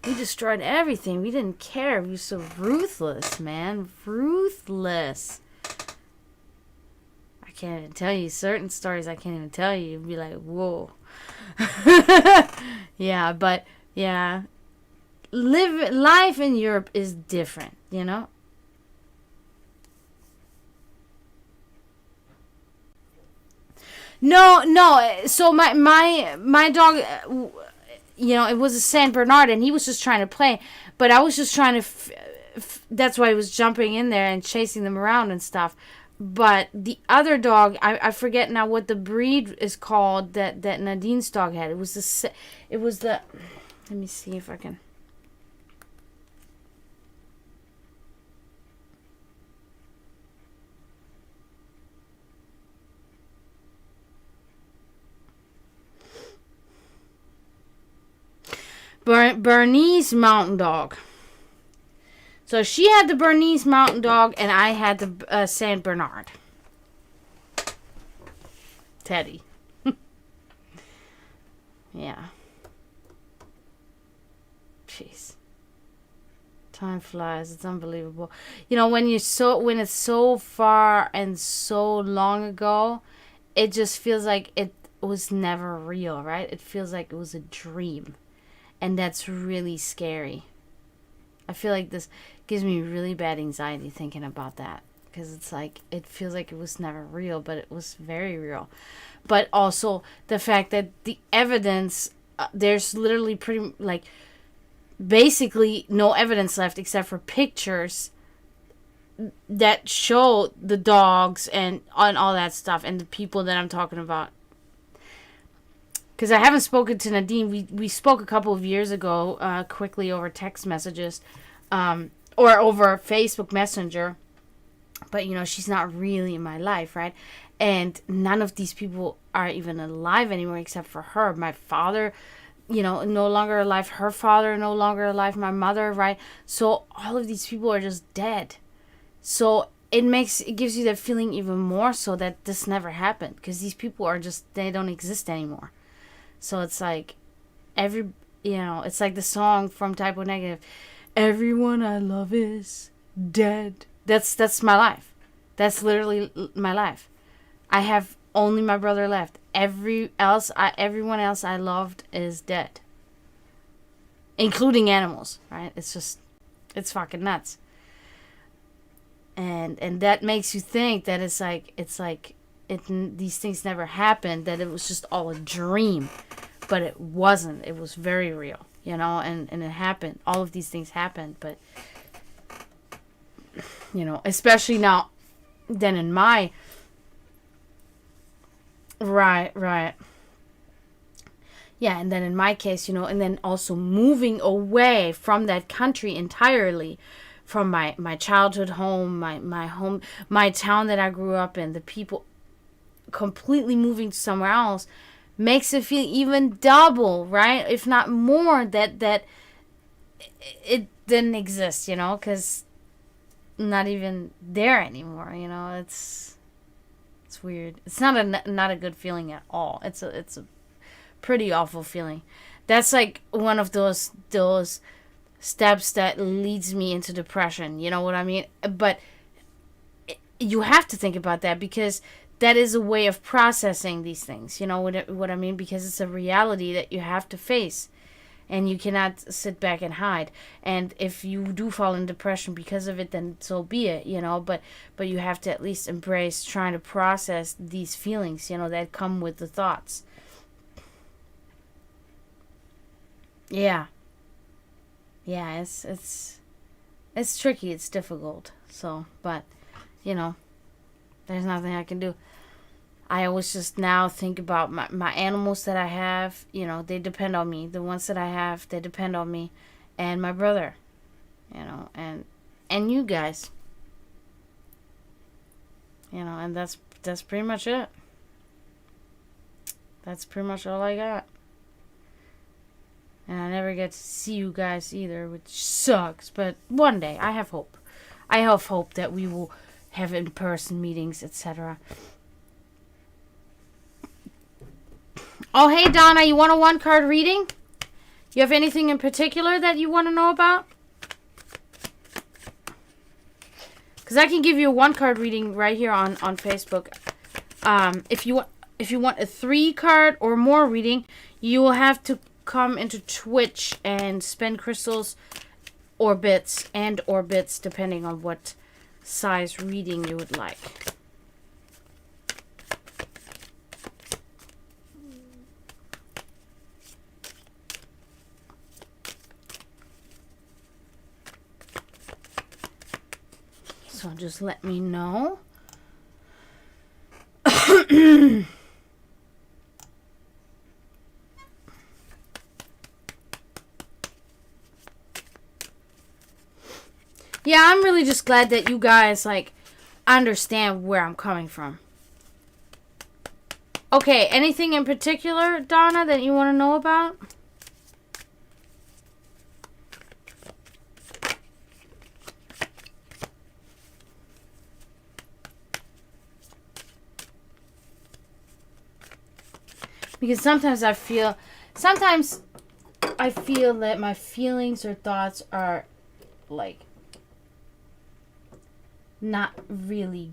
We destroyed everything. We didn't care. We were so ruthless, man. Ruthless. I can't even tell you certain stories. I can't even tell you. You'd be like, whoa. Yeah, but Yeah. Life in Europe is different, you know? No. So my dog, it was a Saint Bernard, and he was just trying to play, but I was just trying to. That's why he was jumping in there and chasing them around and stuff. But the other dog, I forget now what the breed is called that Nadine's dog had. It was the. Let me see if I can. Bernese Mountain Dog. So she had the Bernese Mountain Dog, and I had the Saint Bernard. Teddy. Yeah. Jeez. Time flies. It's unbelievable. When it's so far and so long ago, it just feels like it was never real, right? It feels like it was a dream. And that's really scary. I feel like this gives me really bad anxiety thinking about that. Because it's like, it feels like it was never real, but it was very real. But also the fact that the evidence, there's literally basically no evidence left except for pictures that show the dogs and all that stuff and the people that I'm talking about. Because I haven't spoken to Nadine. We spoke a couple of years ago, quickly over text messages, or over Facebook Messenger. But, she's not really in my life, right? And none of these people are even alive anymore except for her. My father, no longer alive. Her father, no longer alive. My mother, right? So all of these people are just dead. So it gives you that feeling even more so that this never happened. Because these people they don't exist anymore. So it's like, it's like the song from Type O Negative. Everyone I love is dead. That's my life. That's literally my life. I have only my brother left. Everyone else I loved is dead. Including animals, right? It's fucking nuts. And that makes you think that these things never happened, that it was just all a dream. But it wasn't. It was very real, and it happened. All of these things happened, but, especially now, then in my... Right. Yeah, and then in my case, and then also moving away from that country entirely, from my childhood home, my home, my town that I grew up in, the people, completely moving to somewhere else, makes it feel even double, right? If not more, that it didn't exist, because not even there anymore, it's weird. It's not a good feeling at all. It's a pretty awful feeling. That's like one of those steps that leads me into depression, you know what I mean? But you have to think about that, because that is a way of processing these things. You know what I mean? Because it's a reality that you have to face. And you cannot sit back and hide. And if you do fall in depression because of it, then so be it, But you have to at least embrace trying to process these feelings, that come with the thoughts. Yeah. Yeah, it's tricky. It's difficult. So, but, there's nothing I can do. I always just now think about my animals that I have. They depend on me. The ones that I have, they depend on me. And my brother. And you guys. And that's pretty much it. That's pretty much all I got. And I never get to see you guys either, which sucks. But one day, I have hope. I have hope that we will have in-person meetings, etc. Oh, hey, Donna, you want a one-card reading? You have anything in particular that you want to know about? Because I can give you a one-card reading right here on Facebook. If you want a 3-card or more reading, you will have to come into Twitch and spin crystals or bits, depending on what size reading you would like. So just let me know. Yeah, I'm really just glad that you guys, like, understand where I'm coming from. Okay, anything in particular, Donna, that you want to know about? Because sometimes I feel that my feelings or thoughts are, like, not really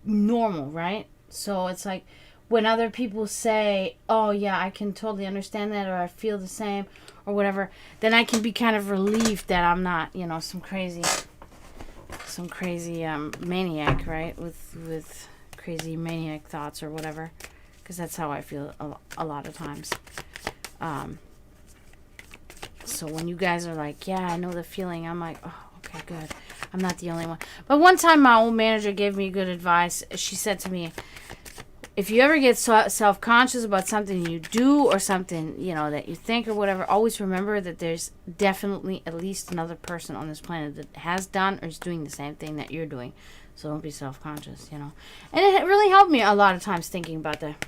normal, right? So it's like when other people say, oh yeah, I can totally understand that, or I feel the same, or whatever, then I can be kind of relieved that I'm not, you know, some crazy maniac, right? With crazy maniac thoughts or whatever, because that's how I feel a lot of times. So when you guys are like, yeah, I know the feeling, I'm like, oh, okay, good. I'm not the only one. But one time my old manager gave me good advice. She said to me, if you ever get self-conscious about something you do or something, you know, that you think or whatever, always remember that there's definitely at least another person on this planet that has done or is doing the same thing that you're doing. So don't be self-conscious, you know. And it really helped me a lot of times thinking about that.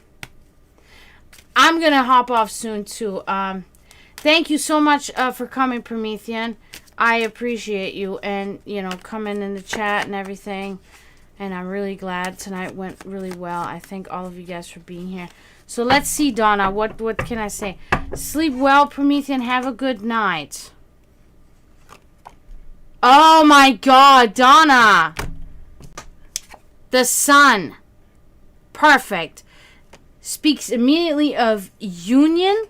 I'm going to hop off soon, too. Thank you so much for coming, Promethean. I appreciate you and, you know, coming in the chat and everything. And I'm really glad tonight went really well. I thank all of you guys for being here. So let's see, Donna. What can I say? Sleep well, Promethean. Have a good night. Oh, my God, Donna. The sun. Perfect. Speaks immediately of union,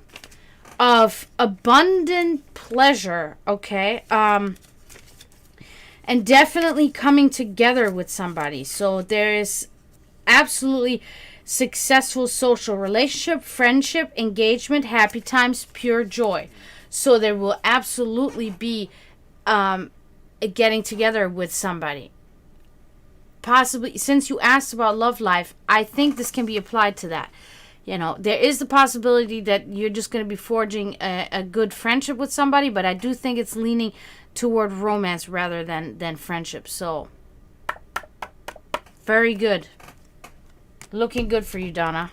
of abundant pleasure, okay? And definitely coming together with somebody. So there is absolutely successful social relationship, friendship, engagement, happy times, pure joy. So there will absolutely be getting together with somebody. Possibly, since you asked about love life, I think this can be applied to that. You know, there is the possibility that you're just going to be forging a good friendship with somebody, but I do think it's leaning toward romance rather than friendship. So, very good. Looking good for you, Donna.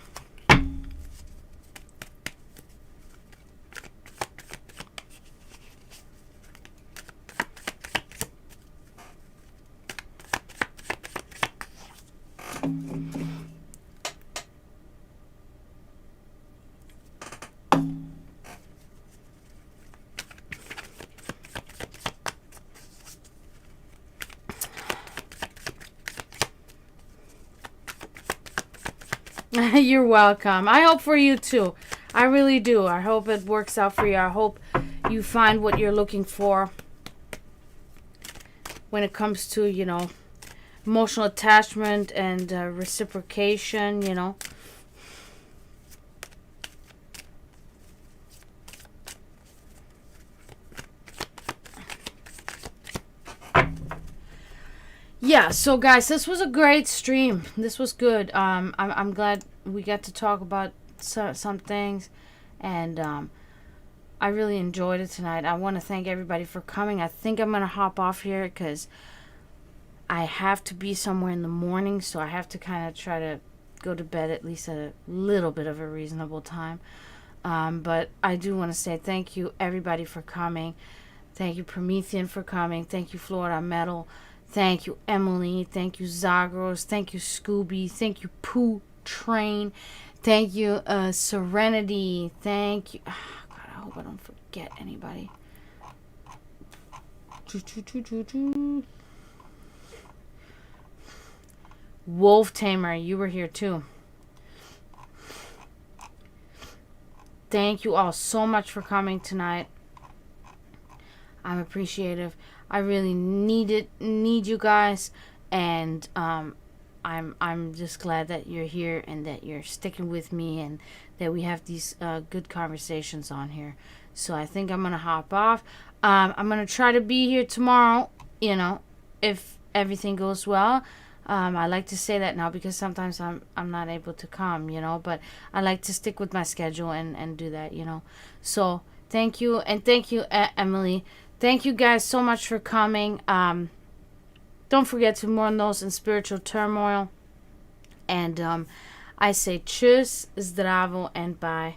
You're welcome. I hope for you too. I really do. I hope it works out for you. I hope you find what you're looking for when it comes to, you know, emotional attachment and reciprocation, you know. Yeah, so guys, this was a great stream. This was good. I'm glad we got to talk about some things, and I really enjoyed it tonight. I want to thank everybody for coming. I think I'm going to hop off here because I have to be somewhere in the morning, so I have to kind of try to go to bed at least at a little bit of a reasonable time. But I do want to say thank you, everybody, for coming. Thank you, Promethean, for coming. Thank you, Florida Metal. Thank you, Emily. Thank you, Zagros. Thank you, Scooby. Thank you, Pooh Train. Thank you, Serenity. Thank you. Oh, God, I hope I don't forget anybody. Wolf Tamer, you were here too. thank you all so much for coming tonight. I'm appreciative. I really need you guys, and I'm just glad that you're here and that you're sticking with me and that we have these good conversations on here. So I think I'm gonna hop off. I'm gonna try to be here tomorrow. You know, if everything goes well. I like to say that now because sometimes I'm not able to come, you know, but I like to stick with my schedule and do that, you know. So thank you, and thank you, Emily. Thank you guys so much for coming. Don't forget to mourn those in spiritual turmoil. And I say tschüss, zdravo, and bye.